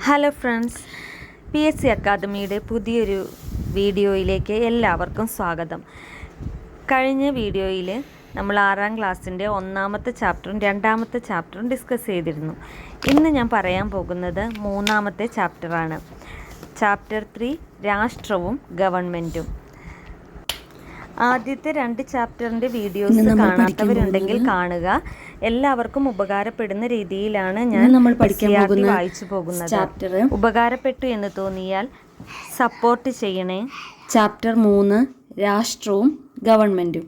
Hello friends, PSC അക്കാദമിയുടെ പുതിയൊരു വീഡിയോയിലേക്ക് എല്ലാവർക്കും സ്വാഗതം. കഴിഞ്ഞ വീഡിയോയിൽ നമ്മൾ 6ാം ക്ലാസ്സിൻ്റെ 1ാമത്തെ ചാപ്റ്ററും 2ാമത്തെ ചാപ്റ്ററും ഡിസ്കസ് ചെയ്തിരുന്നു. ഇന്ന് ഞാൻ പറയാൻ പോകുന്നത് 3ാമത്തെ ചാപ്റ്ററാണ്. ചാപ്റ്റർ 3 രാഷ്ട്രവും ഗവൺമെൻറ്റും. ആദ്യത്തെ 2 ചാപ്റ്ററിൻ്റെ വീഡിയോസ് കാണാത്തവരുണ്ടെങ്കിൽ കാണുക. എല്ലാവർക്കും ഉപകാരപ്പെടുന്ന രീതിയിലാണ് ഞാൻ വായിച്ചു പോകുന്നത്. ഉപകാരപ്പെട്ടു എന്ന് തോന്നിയാൽ സപ്പോർട്ട് ചെയ്യണേ. ചാപ്റ്റർ 3 രാഷ്ട്രവും ഗവൺമെൻറ്റും.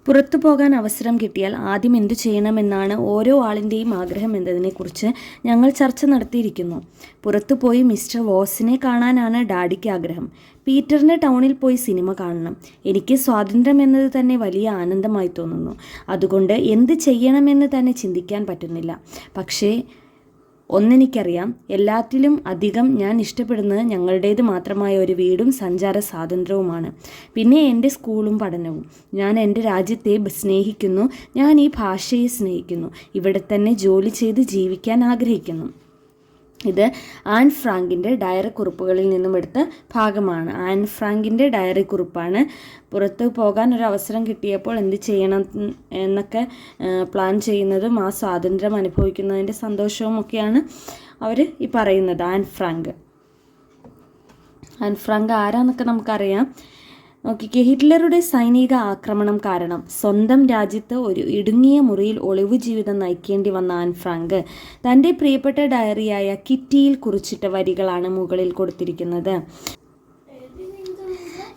പുറത്തു പോകാൻ അവസരം കിട്ടിയാൽ ആദ്യം എന്തു ചെയ്യണമെന്നാണ് ഓരോ ആളിൻ്റെയും ആഗ്രഹം എന്നതിനെക്കുറിച്ച് ഞങ്ങൾ ചർച്ച നടത്തിയിരിക്കുന്നു. പുറത്തു പോയി മിസ്റ്റർ വോസിനെ കാണാനാണ് ഡാഡിക്ക് ആഗ്രഹം. പീറ്ററിന് ടൗണിൽ പോയി സിനിമ കാണണം. എനിക്ക് സ്വാതന്ത്ര്യം എന്നത് തന്നെ വലിയ ആനന്ദമായി തോന്നുന്നു. അതുകൊണ്ട് എന്ത് ചെയ്യണമെന്ന് തന്നെ ചിന്തിക്കാൻ പറ്റുന്നില്ല. പക്ഷേ ഒന്നെനിക്കറിയാം, എല്ലാറ്റിലും അധികം ഞാൻ ഇഷ്ടപ്പെടുന്നത് ഞങ്ങളുടേത് മാത്രമായ ഒരു വീടും സഞ്ചാര സ്വാതന്ത്ര്യവുമാണ്. പിന്നെ എൻ്റെ സ്കൂളും പഠനവും. ഞാൻ എൻ്റെ രാജ്യത്തെ സ്നേഹിക്കുന്നു. ഞാൻ ഈ ഭാഷയെ സ്നേഹിക്കുന്നു. ഇവിടെ തന്നെ ജോലി ചെയ്ത് ജീവിക്കാൻ ആഗ്രഹിക്കുന്നു. ഇത് ആൻ ഫ്രാങ്കിൻ്റെ ഡയറി കുറിപ്പുകളിൽ നിന്നും എടുത്ത ഭാഗമാണ്. ആൻ ഫ്രാങ്കിൻ്റെ ഡയറി കുറിപ്പാണ്. പുറത്ത് പോകാൻ ഒരു അവസരം കിട്ടിയപ്പോൾ എന്ത് ചെയ്യണം എന്നൊക്കെ പ്ലാൻ ചെയ്യുന്നതും ആ സ്വാതന്ത്ര്യം അനുഭവിക്കുന്നതിൻ്റെ സന്തോഷവും ഒക്കെയാണ് അവർ ഈ പറയുന്നത്. ആൻ ഫ്രാങ്ക് ആരാന്നൊക്കെ നമുക്കറിയാം. നോക്കിക്കേ, ഹിറ്റ്ലറുടെ സൈനിക ആക്രമണം കാരണം സ്വന്തം രാജ്യത്ത് ഒരു ഇടുങ്ങിയ മുറിയിൽ ഒളിവു ജീവിതം നയിക്കേണ്ടി വന്ന ആൻ ഫ്രാങ്ക് തൻ്റെ പ്രിയപ്പെട്ട ഡയറിയായ കിറ്റിയിൽ കുറിച്ചിട്ട വരികളാണ് മുകളിൽ കൊടുത്തിരിക്കുന്നത്.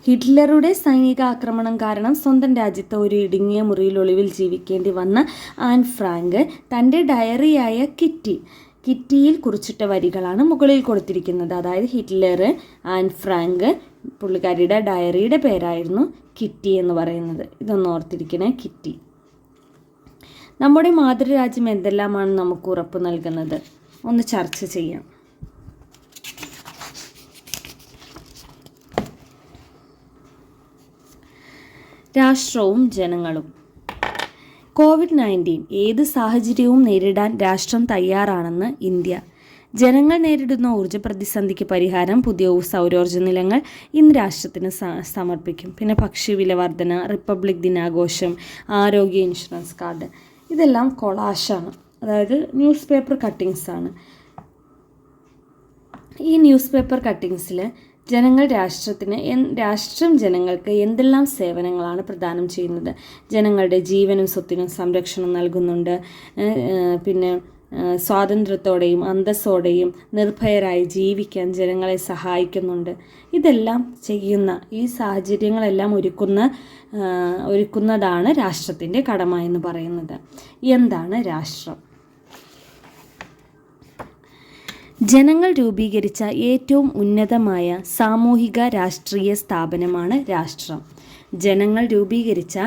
ഹിറ്റ്ലറുടെ സൈനിക ആക്രമണം കാരണം സ്വന്തം രാജ്യത്ത് ഒരു ഇടുങ്ങിയ മുറിയിൽ ഒളിവിൽ ജീവിക്കേണ്ടി വന്ന ആൻ ഫ്രാങ്ക് തൻ്റെ ഡയറിയായ കിറ്റിയിൽ കുറിച്ചിട്ട വരികളാണ് മുകളിൽ കൊടുത്തിരിക്കുന്നത്. അതായത് ഹിറ്റ്ലർ, ആൻ ഫ്രാങ്ക്, പുള്ളിക്കാരിയുടെ ഡയറിയുടെ പേരായിരുന്നു കിറ്റി എന്ന് പറയുന്നത്. ഇതൊന്ന് ഓർത്തിരിക്കണേ, കിറ്റി. നമ്മുടെ മാതൃരാജ്യം എന്തെല്ലാമാണ് നമുക്ക് ഉറപ്പ് നൽകുന്നത്? ഒന്ന് ചർച്ച ചെയ്യാം. രാഷ്ട്രവും ജനങ്ങളും. COVID-19 ഏത് സാഹചര്യവും നേരിടാൻ രാഷ്ട്രം തയ്യാറാണെന്ന് ഇന്ത്യ. ജനങ്ങൾ നേരിടുന്ന ഊർജ്ജ പ്രതിസന്ധിക്ക് പരിഹാരം പുതിയ സൗരോർജ്ജ നിലങ്ങൾ ഇന്ന് രാഷ്ട്രത്തിന് സമർപ്പിക്കും. പിന്നെ ഭക്ഷ്യവില വർധന, റിപ്പബ്ലിക് ദിനാഘോഷം, ആരോഗ്യ ഇൻഷുറൻസ് കാർഡ്, ഇതെല്ലാം കൊളാഷാണ്. അതായത് ന്യൂസ് പേപ്പർ കട്ടിങ്സാണ്. ഈ ന്യൂസ് പേപ്പർ കട്ടിങ്സിൽ രാഷ്ട്രം ജനങ്ങൾക്ക് എന്തെല്ലാം സേവനങ്ങളാണ് പ്രദാനം ചെയ്യുന്നത്? ജനങ്ങളുടെ ജീവനും സ്വത്തിനും സംരക്ഷണം നൽകുന്നുണ്ട്. പിന്നെ സ്വാതന്ത്ര്യത്തോടെയും അന്തസ്സോടെയും നിർഭയരായി ജീവിക്കാൻ ജനങ്ങളെ സഹായിക്കുന്നുണ്ട്. ഇതെല്ലാം ചെയ്യുന്ന ഈ സാഹചര്യങ്ങളെല്ലാം ഒരുക്കുന്നതാണ് രാഷ്ട്രത്തിൻ്റെ കടമ എന്ന് പറയുന്നത്. എന്താണ് രാഷ്ട്രം? ജനങ്ങൾ രൂപീകരിച്ച ഏറ്റവും ഉന്നതമായ സാമൂഹിക രാഷ്ട്രീയ സ്ഥാപനമാണ് രാഷ്ട്രം. ജനങ്ങൾ രൂപീകരിച്ച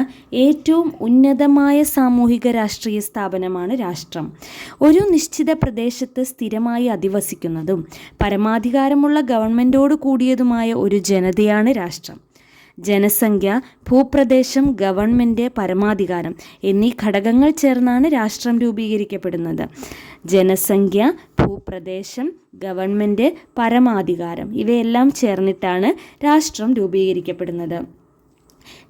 ഏറ്റവും ഉന്നതമായ സാമൂഹിക രാഷ്ട്രീയ സ്ഥാപനമാണ് രാഷ്ട്രം. ഒരു നിശ്ചിത പ്രദേശത്ത് സ്ഥിരമായി അധിവസിക്കുന്നതും പരമാധികാരമുള്ള ഗവൺമെൻറ്റോട് കൂടിയതുമായ ഒരു ജനതയാണ് രാഷ്ട്രം. ജനസംഖ്യ, ഭൂപ്രദേശം, ഗവൺമെൻറ്, പരമാധികാരം എന്നീ ഘടകങ്ങൾ ചേർന്നാണ് രാഷ്ട്രം രൂപീകരിക്കപ്പെടുന്നത്. ജനസംഖ്യ, ഭൂപ്രദേശം, ഗവൺമെൻറ്, പരമാധികാരം ഇവയെല്ലാം ചേർന്നിട്ടാണ് രാഷ്ട്രം രൂപീകരിക്കപ്പെടുന്നത്.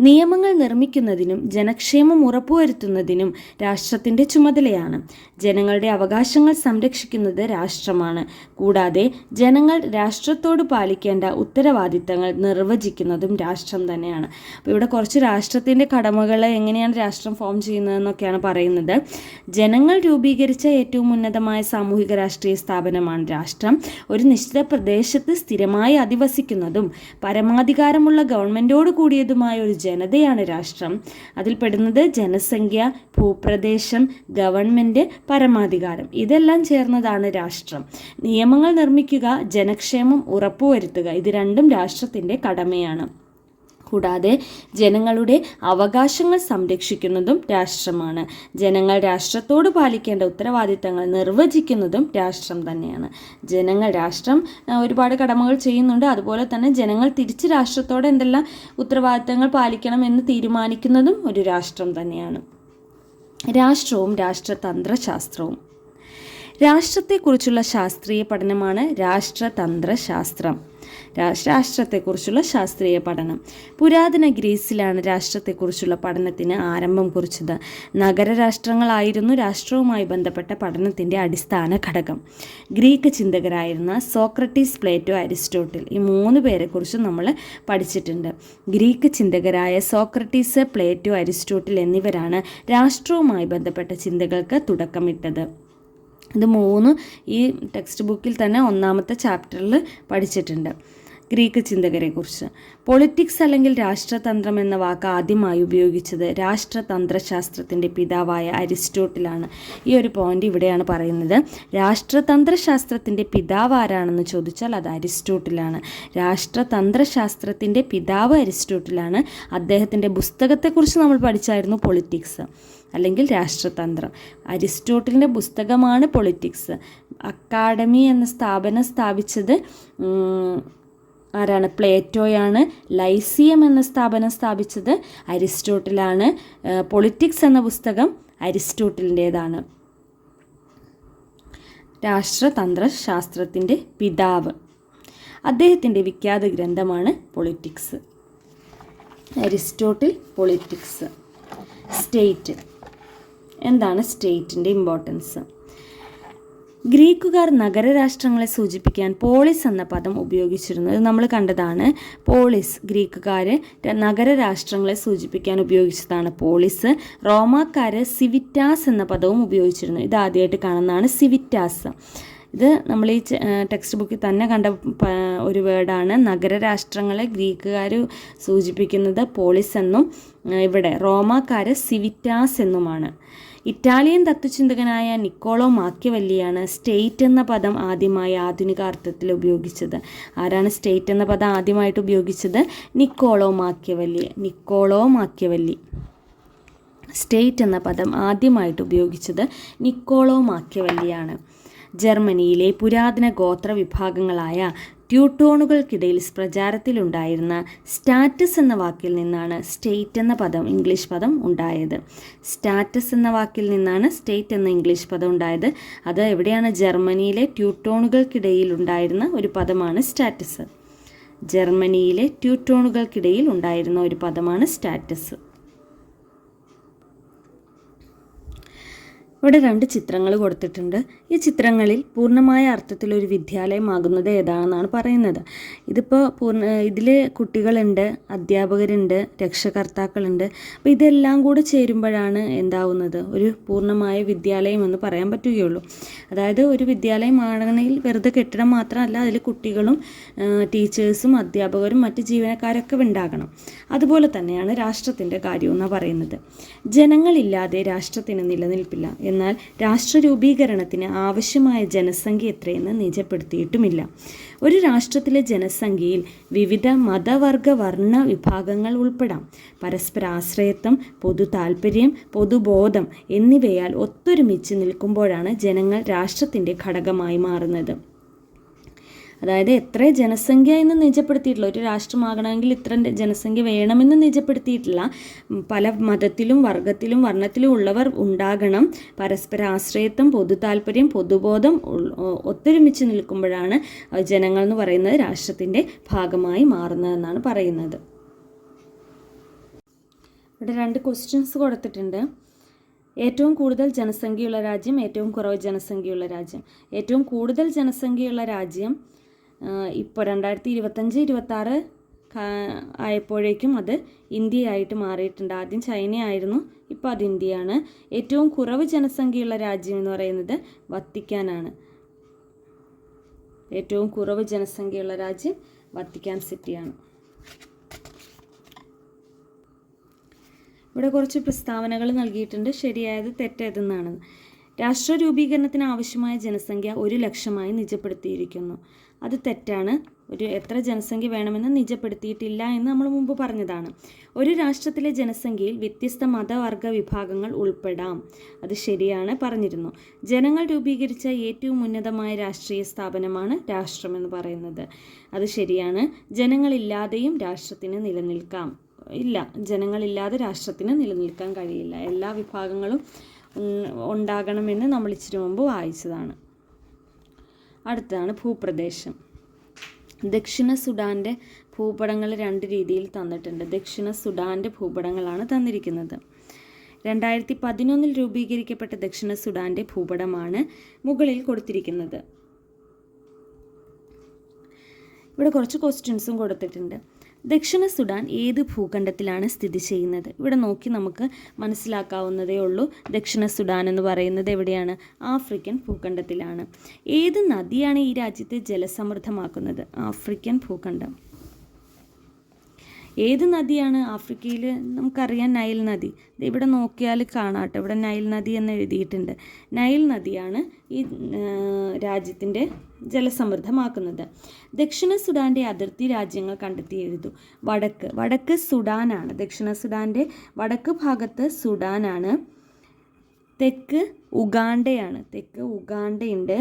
നിയമങ്ങൾ നിർമ്മിക്കുന്നതിനും ജനക്ഷേമം ഉറപ്പുവരുത്തുന്നതിനും രാഷ്ട്രത്തിൻ്റെ ചുമതലയാണ്. ജനങ്ങളുടെ അവകാശങ്ങൾ സംരക്ഷിക്കുന്നത് രാഷ്ട്രമാണ്. കൂടാതെ ജനങ്ങൾ രാഷ്ട്രത്തോട് പാലിക്കേണ്ട ഉത്തരവാദിത്തങ്ങൾ നിർവചിക്കുന്നതും രാഷ്ട്രം തന്നെയാണ്. അപ്പോൾ ഇവിടെ കുറച്ച് രാഷ്ട്രത്തിൻ്റെ കടമകൾ, എങ്ങനെയാണ് രാഷ്ട്രം ഫോം ചെയ്യുന്നതെന്നൊക്കെയാണ് പറയുന്നത്. ജനങ്ങൾ രൂപീകരിച്ച ഏറ്റവും ഉന്നതമായ സാമൂഹിക രാഷ്ട്രീയ സ്ഥാപനമാണ് രാഷ്ട്രം. ഒരു നിശ്ചിത പ്രദേശത്ത് സ്ഥിരമായി അധിവസിക്കുന്നതും പരമാധികാരമുള്ള ഗവൺമെൻറ്റോട് കൂടിയതുമായ ഒരു ജനതയാണ് രാഷ്ട്രം. അതിൽപ്പെടുന്നത് ജനസംഖ്യ, ഭൂപ്രദേശം, ഗവൺമെൻറ്, പരമാധികാരം ഇതെല്ലാം ചേർന്നതാണ് രാഷ്ട്രം. നിയമങ്ങൾ നിർമ്മിക്കുക, ജനക്ഷേമം ഉറപ്പുവരുത്തുക, ഇത് രണ്ടും രാഷ്ട്രത്തിൻ്റെ കടമയാണ്. കൂടാതെ ജനങ്ങളുടെ അവകാശങ്ങൾ സംരക്ഷിക്കുന്നതും രാഷ്ട്രമാണ്. ജനങ്ങൾ രാഷ്ട്രത്തോട് പാലിക്കേണ്ട ഉത്തരവാദിത്തങ്ങൾ നിർവചിക്കുന്നതും രാഷ്ട്രം തന്നെയാണ്. രാഷ്ട്രം ഒരുപാട് കടമകൾ ചെയ്യുന്നുണ്ട്. അതുപോലെ തന്നെ ജനങ്ങൾ തിരിച്ച് രാഷ്ട്രത്തോട് എന്തെല്ലാം ഉത്തരവാദിത്തങ്ങൾ പാലിക്കണം എന്ന് തീരുമാനിക്കുന്നതും ഒരു രാഷ്ട്രം തന്നെയാണ്. രാഷ്ട്രവും രാഷ്ട്രതന്ത്രശാസ്ത്രവും. രാഷ്ട്രത്തെക്കുറിച്ചുള്ള ശാസ്ത്രീയ പഠനമാണ് രാഷ്ട്രതന്ത്രശാസ്ത്രം. രാഷ്ട്രത്തെക്കുറിച്ചുള്ള ശാസ്ത്രീയ പഠനം. പുരാതന ഗ്രീസിലാണ് രാഷ്ട്രത്തെക്കുറിച്ചുള്ള പഠനത്തിന് ആരംഭം കുറിച്ചത്. നഗരരാഷ്ട്രങ്ങളായിരുന്നു രാഷ്ട്രവുമായി ബന്ധപ്പെട്ട പഠനത്തിൻ്റെ അടിസ്ഥാന ഘടകം. ഗ്രീക്ക് ചിന്തകരായിരുന്ന സോക്രട്ടീസ്, പ്ലേറ്റോ, അരിസ്റ്റോട്ടിൽ, ഈ 3 പേരെക്കുറിച്ച് നമ്മൾ പഠിച്ചിട്ടുണ്ട്. ഗ്രീക്ക് ചിന്തകരായ സോക്രട്ടീസ്, പ്ലേറ്റോ, അരിസ്റ്റോട്ടിൽ എന്നിവരാണ് രാഷ്ട്രവുമായി ബന്ധപ്പെട്ട ചിന്തകൾക്ക് തുടക്കമിട്ടത്. ഇത് 3 ഈ ടെക്സ്റ്റ് ബുക്കിൽ തന്നെ 1-ാമത്തെ ചാപ്റ്ററിൽ പഠിച്ചിട്ടുണ്ട്. ഗ്രീക്ക് ചിന്തകരെക്കുറിച്ച്. പൊളിറ്റിക്സ് അല്ലെങ്കിൽ രാഷ്ട്രതന്ത്രം എന്ന വാക്ക് ആദ്യമായി ഉപയോഗിച്ചത് രാഷ്ട്രതന്ത്രശാസ്ത്രത്തിൻ്റെ പിതാവായ അരിസ്റ്റോട്ടിലാണ്. ഈ ഒരു പോയിന്റ് ഇവിടെയാണ് പറയുന്നത്. രാഷ്ട്രതന്ത്രശാസ്ത്രത്തിൻ്റെ പിതാവ് ആരാണെന്ന് ചോദിച്ചാൽ അത് അരിസ്റ്റോട്ടിലാണ്. രാഷ്ട്രതന്ത്രശാസ്ത്രത്തിൻ്റെ പിതാവ് അരിസ്റ്റോട്ടിലാണ്. അദ്ദേഹത്തിൻ്റെ പുസ്തകത്തെക്കുറിച്ച് നമ്മൾ പഠിച്ചായിരുന്നു പൊളിറ്റിക്സ് അല്ലെങ്കിൽ രാഷ്ട്രതന്ത്രം. അരിസ്റ്റോട്ടിലിൻ്റെ പുസ്തകമാണ് പൊളിറ്റിക്സ്. അക്കാഡമി എന്ന സ്ഥാപനം സ്ഥാപിച്ചത് ആരാണ്? പ്ലേറ്റോയാണ്. ലൈസിയം എന്ന സ്ഥാപനം സ്ഥാപിച്ചത് അരിസ്റ്റോട്ടിലാണ്. പൊളിറ്റിക്സ് എന്ന പുസ്തകം അരിസ്റ്റോട്ടിലിൻ്റേതാണ്. രാഷ്ട്രതന്ത്രശാസ്ത്രത്തിൻ്റെ പിതാവ്. അദ്ദേഹത്തിൻ്റെ വിഖ്യാത ഗ്രന്ഥമാണ് പൊളിറ്റിക്സ്. Aristotle, politics. സ്റ്റേറ്റ്. എന്താണ് സ്റ്റേറ്റിൻ്റെ ഇമ്പോർട്ടൻസ്? ഗ്രീക്കുകാർ നഗരരാഷ്ട്രങ്ങളെ സൂചിപ്പിക്കാൻ പോളിസ് എന്ന പദം ഉപയോഗിച്ചിരുന്നു. ഇത് നമ്മൾ കണ്ടതാണ്. പോളിസ്, ഗ്രീക്കുകാർ നഗരരാഷ്ട്രങ്ങളെ സൂചിപ്പിക്കാൻ ഉപയോഗിച്ചതാണ് പോളിസ്. റോമാക്കാർ സിവിറ്റാസ് എന്ന പദവും ഉപയോഗിച്ചിരുന്നു. ഇത് ആദ്യമായിട്ട് കാണുന്നതാണ് സിവിറ്റാസ്. ഇത് നമ്മൾ ഈ ടെക്സ്റ്റ് ബുക്കിൽ തന്നെ കണ്ട ഒരു വേർഡാണ്. നഗരരാഷ്ട്രങ്ങളെ ഗ്രീക്കുകാർ സൂചിപ്പിക്കുന്നത് പോളിസ് എന്നും ഇവിടെ റോമാക്കാർ സിവിറ്റാസ് എന്നുമാണ്. ഇറ്റാലിയൻ തത്വചിന്തകനായ നിക്കോളോ മാക്കിയവല്ലിയാണ് സ്റ്റേറ്റ് എന്ന പദം ആദ്യമായി ആധുനിക അർത്ഥത്തിൽ ഉപയോഗിച്ചത്. ആരാണ് സ്റ്റേറ്റ് എന്ന പദം ആദ്യമായിട്ട് ഉപയോഗിച്ചത്? നിക്കോളോ മാക്കിയവല്ലി. സ്റ്റേറ്റ് എന്ന പദം ആദ്യമായിട്ട് ഉപയോഗിച്ചത് നിക്കോളോ മാക്കിയവല്ലിയാണ്. ജർമ്മനിയിലെ പുരാതന ഗോത്ര വിഭാഗങ്ങളായ ട്യൂട്ടോണുകൾക്കിടയിൽ പ്രചാരത്തിലുണ്ടായിരുന്ന സ്റ്റാറ്റസ് എന്ന വാക്കിൽ നിന്നാണ് സ്റ്റേറ്റ് എന്ന പദം, ഇംഗ്ലീഷ് പദം ഉണ്ടായത്. സ്റ്റാറ്റസ് എന്ന വാക്കിൽ നിന്നാണ് സ്റ്റേറ്റ് എന്ന ഇംഗ്ലീഷ് പദം ഉണ്ടായത്. അത് എവിടെയാണ്? ജർമ്മനിയിലെ ട്യൂട്ടോണുകൾക്കിടയിൽ ഉണ്ടായിരുന്ന ഒരു പദമാണ് സ്റ്റാറ്റസ്. ജർമ്മനിയിലെ ട്യൂട്ടോണുകൾക്കിടയിൽ ഉണ്ടായിരുന്ന ഒരു പദമാണ് സ്റ്റാറ്റസ്. ഇവിടെ 2 ചിത്രങ്ങൾ കൊടുത്തിട്ടുണ്ട്. ഈ ചിത്രങ്ങളിൽ പൂർണ്ണമായ അർത്ഥത്തിൽ ഒരു വിദ്യാലയമാകുന്നത് ഏതാണെന്നാണ് പറയുന്നത്. ഇതിൽ കുട്ടികളുണ്ട്, അധ്യാപകരുണ്ട്, രക്ഷകർത്താക്കളുണ്ട്. അപ്പോൾ ഇതെല്ലാം കൂടെ ചേരുമ്പോഴാണ് എന്താവുന്നത്? ഒരു പൂർണ്ണമായ വിദ്യാലയം എന്ന് പറയാൻ പറ്റുകയുള്ളൂ. അതായത് ഒരു വിദ്യാലയമാണെങ്കിൽ വെറുതെ കെട്ടിടം മാത്രമല്ല, അതിൽ കുട്ടികളും ടീച്ചേഴ്സും അധ്യാപകരും മറ്റ് ജീവനക്കാരൊക്കെ ഉണ്ടാകണം. അതുപോലെ തന്നെയാണ് രാഷ്ട്രത്തിൻ്റെ കാര്യം എന്ന് പറയുന്നത്. ജനങ്ങളില്ലാതെ രാഷ്ട്രത്തിന് നിലനിൽപ്പില്ല. എന്നാൽ രാഷ്ട്ര രൂപീകരണത്തിന് ആവശ്യമായ ജനസംഖ്യ എത്രയെന്ന് നിജപ്പെടുത്തിയിട്ടുമില്ല. ഒരു രാഷ്ട്രത്തിലെ ജനസംഖ്യയിൽ വിവിധ മതവർഗ വർണ്ണ വിഭാഗങ്ങൾ ഉൾപ്പെടാം. പരസ്പരാശ്രയത്വം, പൊതു താൽപ്പര്യം, പൊതുബോധം എന്നിവയാൽ ഒത്തൊരുമിച്ച് നിൽക്കുമ്പോഴാണ് ജനങ്ങൾ രാഷ്ട്രത്തിൻ്റെ ഘടകമായി മാറുന്നത്. അതായത് എത്ര ജനസംഖ്യ എന്ന് നിജപ്പെടുത്തിയിട്ടില്ല. ഒരു രാഷ്ട്രമാകണമെങ്കിൽ ഇത്ര ജനസംഖ്യ വേണമെന്ന് നിജപ്പെടുത്തിയിട്ടില്ല. പല മതത്തിലും വർഗത്തിലും വർണ്ണത്തിലും ഉള്ളവർ ഉണ്ടാകണം. പരസ്പരാശ്രയത്വം, പൊതു താല്പര്യം, പൊതുബോധം ഒത്തൊരുമിച്ച് നിൽക്കുമ്പോഴാണ് ജനങ്ങൾ എന്ന് പറയുന്നത് രാഷ്ട്രത്തിൻ്റെ ഭാഗമായി മാറുന്നതെന്നാണ് പറയുന്നത്. ഇവിടെ 2 ക്വസ്റ്റ്യൻസ് കൊടുത്തിട്ടുണ്ട്. ഏറ്റവും കൂടുതൽ ജനസംഖ്യയുള്ള രാജ്യം, ഏറ്റവും കുറവ് ജനസംഖ്യയുള്ള രാജ്യം. ഏറ്റവും കൂടുതൽ ജനസംഖ്യയുള്ള രാജ്യം ഇപ്പോൾ 2025-26 ആയപ്പോഴേക്കും അത് ഇന്ത്യയായിട്ട് മാറിയിട്ടുണ്ട്. ആദ്യം ചൈനയായിരുന്നു, ഇപ്പോൾ അത് ഇന്ത്യയാണ്. ഏറ്റവും കുറവ് ജനസംഖ്യയുള്ള രാജ്യം എന്ന് പറയുന്നത് വത്തിക്കാനാണ്. ഏറ്റവും കുറവ് ജനസംഖ്യയുള്ള രാജ്യം വത്തിക്കാൻ സിറ്റിയാണ്. ഇവിടെ കുറച്ച് പ്രസ്താവനകൾ നൽകിയിട്ടുണ്ട്. ശരിയായത് തെറ്റേതെന്നാണ്. രാഷ്ട്ര രൂപീകരണത്തിന് ആവശ്യമായ ജനസംഖ്യ 1,00,000 നിജപ്പെടുത്തിയിരിക്കുന്നു. അത് തെറ്റാണ്. എത്ര ജനസംഖ്യ വേണമെന്ന് നിജപ്പെടുത്തിയിട്ടില്ല എന്ന് നമ്മൾ മുമ്പ് പറഞ്ഞതാണ്. ഒരു രാഷ്ട്രത്തിലെ ജനസംഖ്യയിൽ വ്യത്യസ്ത മതവർഗ വിഭാഗങ്ങൾ ഉൾപ്പെടാം. അത് ശരിയാണ്, പറഞ്ഞിരുന്നു. ജനങ്ങൾ രൂപീകരിച്ച ഏറ്റവും ഉന്നതമായ രാഷ്ട്രീയ സ്ഥാപനമാണ് രാഷ്ട്രമെന്ന് പറയുന്നത്. അത് ശരിയാണ്. ജനങ്ങളില്ലാതെയും രാഷ്ട്രത്തിന് നിലനിൽക്കാം. ഇല്ല, ജനങ്ങളില്ലാതെ രാഷ്ട്രത്തിന് നിലനിൽക്കാൻ കഴിയില്ല. എല്ലാ വിഭാഗങ്ങളും ഉണ്ടാകണമെന്ന് നമ്മൾ ഇച്ചിരി മുമ്പ് വായിച്ചതാണ്. അടുത്തതാണ് ഭൂപ്രദേശം. ദക്ഷിണ സുഡാൻ്റെ ഭൂപടങ്ങൾ 2 രീതിയിൽ തന്നിട്ടുണ്ട്. ദക്ഷിണ സുഡാൻ്റെ ഭൂപടങ്ങളാണ് തന്നിരിക്കുന്നത്. 2011 രൂപീകരിക്കപ്പെട്ട ദക്ഷിണ സുഡാൻ്റെ ഭൂപടമാണ് മുകളിൽ കൊടുത്തിരിക്കുന്നത്. ഇവിടെ കുറച്ച് ക്വസ്റ്റ്യൻസും കൊടുത്തിട്ടുണ്ട്. ദക്ഷിണ സുഡാൻ ഏത് ഭൂഖണ്ഡത്തിലാണ് സ്ഥിതി ചെയ്യുന്നത്? ഇവിടെ നോക്കി നമുക്ക് മനസ്സിലാക്കാവുന്നതേ ഉള്ളൂ. ദക്ഷിണ സുഡാൻ എന്ന് പറയുന്നത് എവിടെയാണ്? ആഫ്രിക്കൻ ഭൂഖണ്ഡത്തിലാണ്. ഏത് നദിയാണ് ഈ രാജ്യത്തെ ജലസമൃദ്ധമാക്കുന്നത്? ആഫ്രിക്കൻ ഭൂഖണ്ഡം. ഏത് നദിയാണ് ആഫ്രിക്കയിൽ? നമുക്കറിയാം നൈൽ നദി. ഇവിടെ നോക്കിയാൽ കാണാട്ടോ, ഇവിടെ നൈൽ നദി എന്ന് എഴുതിയിട്ടുണ്ട്. നൈൽ നദിയാണ് ഈ രാജ്യത്തിൻ്റെ ജലസമൃദ്ധമാക്കുന്നത്. ദക്ഷിണ സുഡാൻ്റെ അതിർത്തി രാജ്യങ്ങൾ കണ്ടെത്തി എഴുതൂ. വടക്ക് സുഡാനാണ്. ദക്ഷിണ സുഡാൻ്റെ വടക്ക് ഭാഗത്ത് സുഡാനാണ്. തെക്ക് ഉഗാണ്ടയാണ്. തെക്ക് ഉഗാണ്ടയുണ്ട്.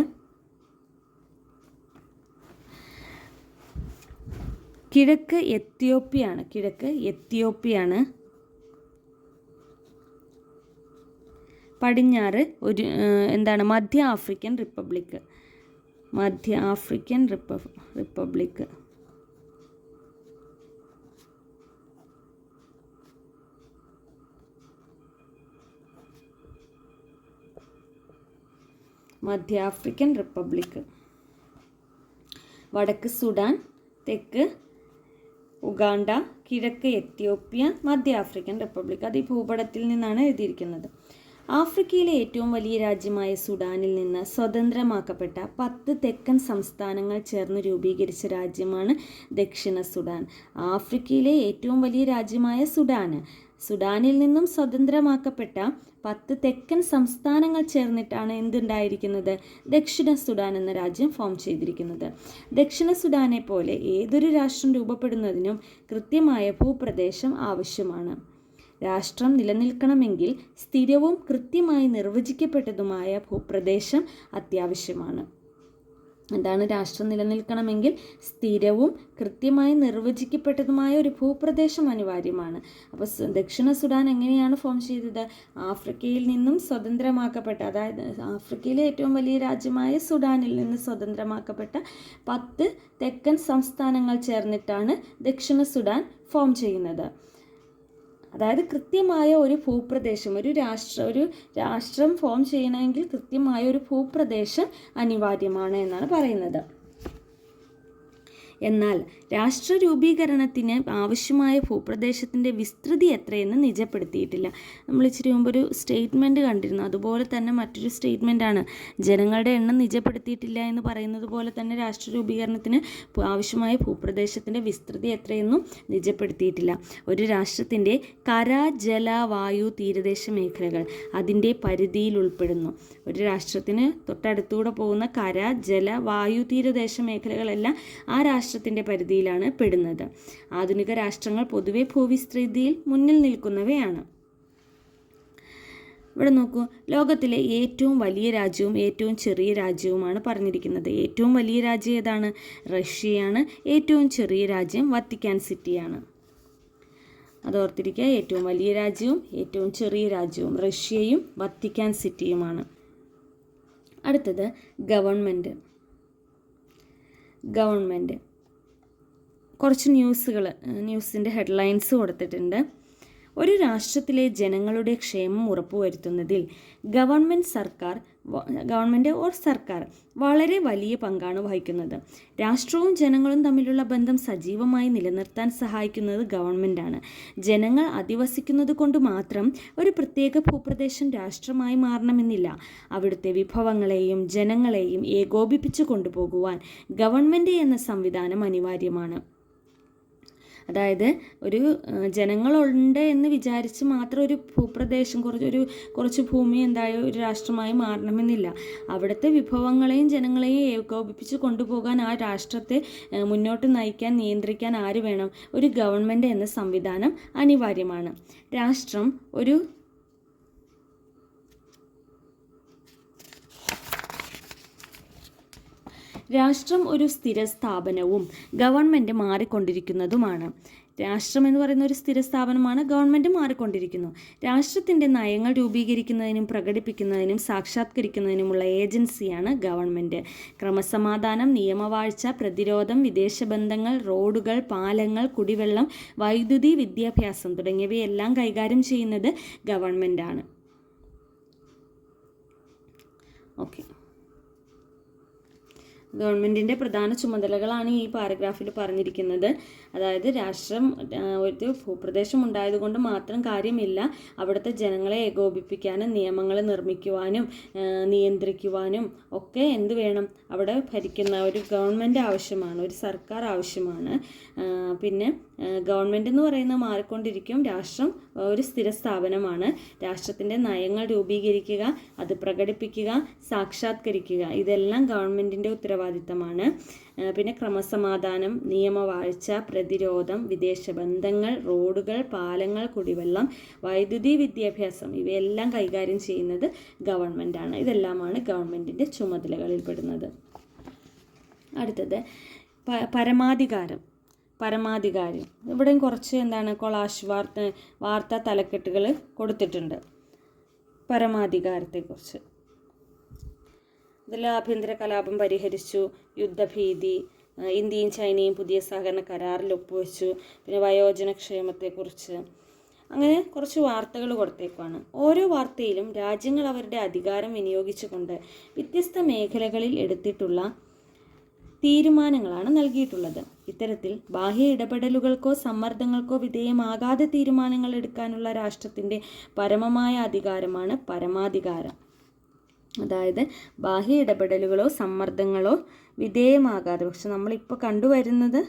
കിഴക്ക് എത്യോപ്യയാണ്. പടിഞ്ഞാറ് മധ്യ ആഫ്രിക്കൻ റിപ്പബ്ലിക്. മധ്യ ആഫ്രിക്കൻ റിപ്പബ്ലിക്. വടക്ക് സുഡാൻ, തെക്ക് ഉഗാണ്ട, കിഴക്ക് എത്യോപ്യ, മധ്യ ആഫ്രിക്കൻ റിപ്പബ്ലിക്. അത് ഈ ഭൂപടത്തിൽ നിന്നാണ് എഴുതിയിരിക്കുന്നത്. ആഫ്രിക്കയിലെ ഏറ്റവും വലിയ രാജ്യമായ സുഡാനിൽ നിന്ന് സ്വതന്ത്രമാക്കപ്പെട്ട 10 തെക്കൻ സംസ്ഥാനങ്ങൾ ചേർന്ന് രൂപീകരിച്ച രാജ്യമാണ് ദക്ഷിണ സുഡാൻ. ആഫ്രിക്കയിലെ ഏറ്റവും വലിയ രാജ്യമായ സുഡാനിൽ നിന്നും സ്വതന്ത്രമാക്കപ്പെട്ട 10 തെക്കൻ സംസ്ഥാനങ്ങൾ ചേർന്നിട്ടാണ് എന്തുണ്ടായിരിക്കുന്നത്? ദക്ഷിണ സുഡാൻ എന്ന രാജ്യം ഫോം ചെയ്തിരിക്കുന്നത്. ദക്ഷിണ സുഡാനെ പോലെ ഏതൊരു രാഷ്ട്രം രൂപപ്പെടുന്നതിനും കൃത്യമായ ഭൂപ്രദേശം ആവശ്യമാണ്. രാഷ്ട്രം നിലനിൽക്കണമെങ്കിൽ സ്ഥിരവും കൃത്യമായി നിർവചിക്കപ്പെട്ടതുമായ ഭൂപ്രദേശം അത്യാവശ്യമാണ്. എന്താണ്? രാഷ്ട്രം നിലനിൽക്കണമെങ്കിൽ സ്ഥിരവും കൃത്യമായി നിർവചിക്കപ്പെട്ടതുമായ ഒരു ഭൂപ്രദേശം അനിവാര്യമാണ്. അപ്പോൾ ദക്ഷിണ സുഡാൻ എങ്ങനെയാണ് ഫോം ചെയ്തത്? ആഫ്രിക്കയിൽ നിന്നും സ്വതന്ത്രമാക്കപ്പെട്ട, അതായത് ആഫ്രിക്കയിലെ ഏറ്റവും വലിയ രാജ്യമായ സുഡാനിൽ നിന്ന് സ്വതന്ത്രമാക്കപ്പെട്ട 10 തെക്കൻ സംസ്ഥാനങ്ങൾ ചേർന്നിട്ടാണ് ദക്ഷിണ സുഡാൻ ഫോം ചെയ്യുന്നത്. അതായത് കൃത്യമായ ഒരു ഭൂപ്രദേശം, ഒരു രാഷ്ട്രം ഫോം ചെയ്യണമെങ്കിൽ കൃത്യമായ ഒരു ഭൂപ്രദേശം അനിവാര്യമാണ് എന്നാണ് പറയുന്നത്. എന്നാൽ രാഷ്ട്ര രൂപീകരണത്തിന് ആവശ്യമായ ഭൂപ്രദേശത്തിൻ്റെ വിസ്തൃതി എത്രയെന്ന് നിജപ്പെടുത്തിയിട്ടില്ല. നമ്മൾ ഇച്ചിരി മുമ്പ് ഒരു സ്റ്റേറ്റ്മെൻറ്റ് കണ്ടിരുന്നു. അതുപോലെ തന്നെ മറ്റൊരു സ്റ്റേറ്റ്മെൻറ്റാണ് ജനങ്ങളുടെ എണ്ണം നിജപ്പെടുത്തിയിട്ടില്ല എന്ന് പറയുന്നത് പോലെ തന്നെ രാഷ്ട്ര രൂപീകരണത്തിന് ആവശ്യമായ ഭൂപ്രദേശത്തിൻ്റെ വിസ്തൃതി എത്രയെന്നും നിജപ്പെടുത്തിയിട്ടില്ല. ഒരു രാഷ്ട്രത്തിൻ്റെ കര, ജല, വായു, തീരദേശ മേഖലകൾ അതിൻ്റെ പരിധിയിൽ ഉൾപ്പെടുന്നു. ഒരു രാഷ്ട്രത്തിന് തൊട്ടടുത്തൂടെ പോകുന്ന കര, ജല, വായു, തീരദേശ മേഖലകളെല്ലാം ആ രാഷ്ട്രത്തിൻ്റെ പരിധിയിലാണ് പെടുന്നത്. ആധുനിക രാഷ്ട്രങ്ങൾ പൊതുവെ ഭൂവിസ്തൃതിയിൽ മുന്നിൽ നിൽക്കുന്നവയാണ്. ഇവിടെ നോക്കൂ, ലോകത്തിലെ ഏറ്റവും വലിയ രാജ്യവും ഏറ്റവും ചെറിയ രാജ്യവുമാണ് പറഞ്ഞിരിക്കുന്നത്. ഏറ്റവും വലിയ രാജ്യം ഏതാണ്? റഷ്യയാണ്. ഏറ്റവും ചെറിയ രാജ്യം വത്തിക്കാൻ സിറ്റിയാണ്. അതോർത്തിരിക്കുക. ഏറ്റവും വലിയ രാജ്യവും ഏറ്റവും ചെറിയ രാജ്യവും റഷ്യയും വത്തിക്കാൻ സിറ്റിയുമാണ്. അടുത്തത് ഗവൺമെൻറ്. കുറച്ച് ന്യൂസിൻ്റെ ഹെഡ്ലൈൻസ് കൊടുത്തിട്ടുണ്ട്. ഒരു രാഷ്ട്രത്തിലെ ജനങ്ങളുടെ ക്ഷേമം ഉറപ്പുവരുത്തുന്നതിൽ ഗവൺമെൻറ് സർക്കാർ വളരെ വലിയ പങ്കാണ് വഹിക്കുന്നത്. രാഷ്ട്രവും ജനങ്ങളും തമ്മിലുള്ള ബന്ധം സജീവമായി നിലനിർത്താൻ സഹായിക്കുന്നത് ഗവൺമെൻറ്റാണ്. ജനങ്ങൾ അധിവസിക്കുന്നത് കൊണ്ട് മാത്രം ഒരു പ്രത്യേക ഭൂപ്രദേശം രാഷ്ട്രമായി മാറണമെന്നില്ല. അവിടുത്തെ വിഭവങ്ങളെയും ജനങ്ങളെയും ഏകോപിപ്പിച്ചു കൊണ്ടുപോകുവാൻ ഗവൺമെൻറ് എന്ന സംവിധാനം അനിവാര്യമാണ്. അതായത് ഒരു ജനങ്ങളുണ്ട് എന്ന് വിചാരിച്ച് മാത്രം ഒരു ഭൂപ്രദേശം കുറച്ച് ഭൂമി ഒരു രാഷ്ട്രമായി മാറണമെന്നില്ല. അവിടുത്തെ വിഭവങ്ങളെയും ജനങ്ങളെയും ഏകോപിപ്പിച്ച് കൊണ്ടുപോകാൻ ആ രാഷ്ട്രത്തെ മുന്നോട്ട് നയിക്കാൻ, നിയന്ത്രിക്കാൻ ആര് വേണം? ഒരു ഗവൺമെൻറ് എന്ന സംവിധാനം അനിവാര്യമാണ്. രാഷ്ട്രം ഒരു സ്ഥിര സ്ഥാപനവും ഗവൺമെൻറ് മാറിക്കൊണ്ടിരിക്കുന്നതുമാണ്. രാഷ്ട്രം എന്ന് പറയുന്ന ഒരു സ്ഥിര സ്ഥാപനമാണ്. ഗവൺമെൻറ് മാറിക്കൊണ്ടിരിക്കുന്നു. രാഷ്ട്രത്തിൻ്റെ നയങ്ങൾ രൂപീകരിക്കുന്നതിനും പ്രകടിപ്പിക്കുന്നതിനും സാക്ഷാത്കരിക്കുന്നതിനുമുള്ള ഏജൻസിയാണ് ഗവൺമെൻറ്. ക്രമസമാധാനം, നിയമവാഴ്ച, പ്രതിരോധം, വിദേശബന്ധങ്ങൾ, റോഡുകൾ, പാലങ്ങൾ, കുടിവെള്ളം, വൈദ്യുതി, വിദ്യാഭ്യാസം തുടങ്ങിയവയെല്ലാം കൈകാര്യം ചെയ്യുന്നത് ഗവൺമെൻറ്റാണ്. ഓക്കെ, ഗവൺമെൻറ്റിൻ്റെ പ്രധാന ചുമതലകളാണ് ഈ പാരഗ്രാഫിൽ പറഞ്ഞിരിക്കുന്നത്. അതായത് രാഷ്ട്രം ഒരു ഭൂപ്രദേശം ഉണ്ടായതുകൊണ്ട് മാത്രം കാര്യമില്ല, അവിടുത്തെ ജനങ്ങളെ ഏകോപിപ്പിക്കാനും നിയമങ്ങൾ നിർമ്മിക്കുവാനും നിയന്ത്രിക്കുവാനും ഒക്കെ എന്ത് വേണം, അവിടെ ഭരിക്കുന്ന ഒരു ഗവൺമെൻറ് ആവശ്യമാണ്, ഒരു സർക്കാർ ആവശ്യമാണ്. പിന്നെ ഗവൺമെൻറ് എന്ന് പറയുന്നത് മാറിക്കൊണ്ടിരിക്കും. രാഷ്ട്രം ഒരു സ്ഥിര സ്ഥാപനമാണ്. രാഷ്ട്രത്തിൻ്റെ നയങ്ങൾ രൂപീകരിക്കുക, അത് പ്രകടിപ്പിക്കുക, സാക്ഷാത്കരിക്കുക, ഇതെല്ലാം ഗവൺമെൻറ്റിൻ്റെ ഉത്തരവാദിത്തമാണ്. പിന്നെ ക്രമസമാധാനം, നിയമവാഴ്ച, പ്രതിരോധം, വിദേശബന്ധങ്ങൾ, റോഡുകൾ, പാലങ്ങൾ, കുടിവെള്ളം, വൈദ്യുതി, വിദ്യാഭ്യാസം ഇവയെല്ലാം കൈകാര്യം ചെയ്യുന്നത് ഗവൺമെൻറ്റാണ്. ഇതെല്ലാമാണ് ഗവൺമെൻറ്റിൻ്റെ ചുമതലകളിൽപ്പെടുന്നത്. അടുത്തത് പരമാധികാരം. ഇവിടെയും കുറച്ച് കൊളാഷ് വാർത്താ തലക്കെട്ടുകൾ കൊടുത്തിട്ടുണ്ട് പരമാധികാരത്തെക്കുറിച്ച്. ഇതിൽ ആഭ്യന്തര കലാപം പരിഹരിച്ചു, യുദ്ധഭീതി, ഇന്ത്യയും ചൈനയും പുതിയ സഹകരണ കരാറിൽ ഒപ്പുവെച്ചു, പിന്നെ വയോജനക്ഷേമത്തെക്കുറിച്ച്, അങ്ങനെ കുറച്ച് വാർത്തകൾ കൊടുത്തേക്കാണ്. ഓരോ വാർത്തയിലും രാജ്യങ്ങൾ അവരുടെ അധികാരം വിനിയോഗിച്ചുകൊണ്ട് വ്യത്യസ്ത മേഖലകളിൽ എടുത്തിട്ടുള്ള തീരുമാനങ്ങളാണ് നൽകിയിട്ടുള്ളത്. ഇത്തരത്തിൽ ബാഹ്യ ഇടപെടലുകൾക്കോ സമ്മർദ്ദങ്ങൾക്കോ വിധേയമാകാതെ തീരുമാനങ്ങൾ എടുക്കാനുള്ള രാഷ്ട്രത്തിൻ്റെ പരമമായ അധികാരമാണ് പരമാധികാരം. അതായത് ബാഹ്യ ഇടപെടലുകളോ സമ്മർദ്ദങ്ങളോ വിധേയമാകാതെ, പക്ഷെ നമ്മളിപ്പോൾ കണ്ടുവരുന്നത്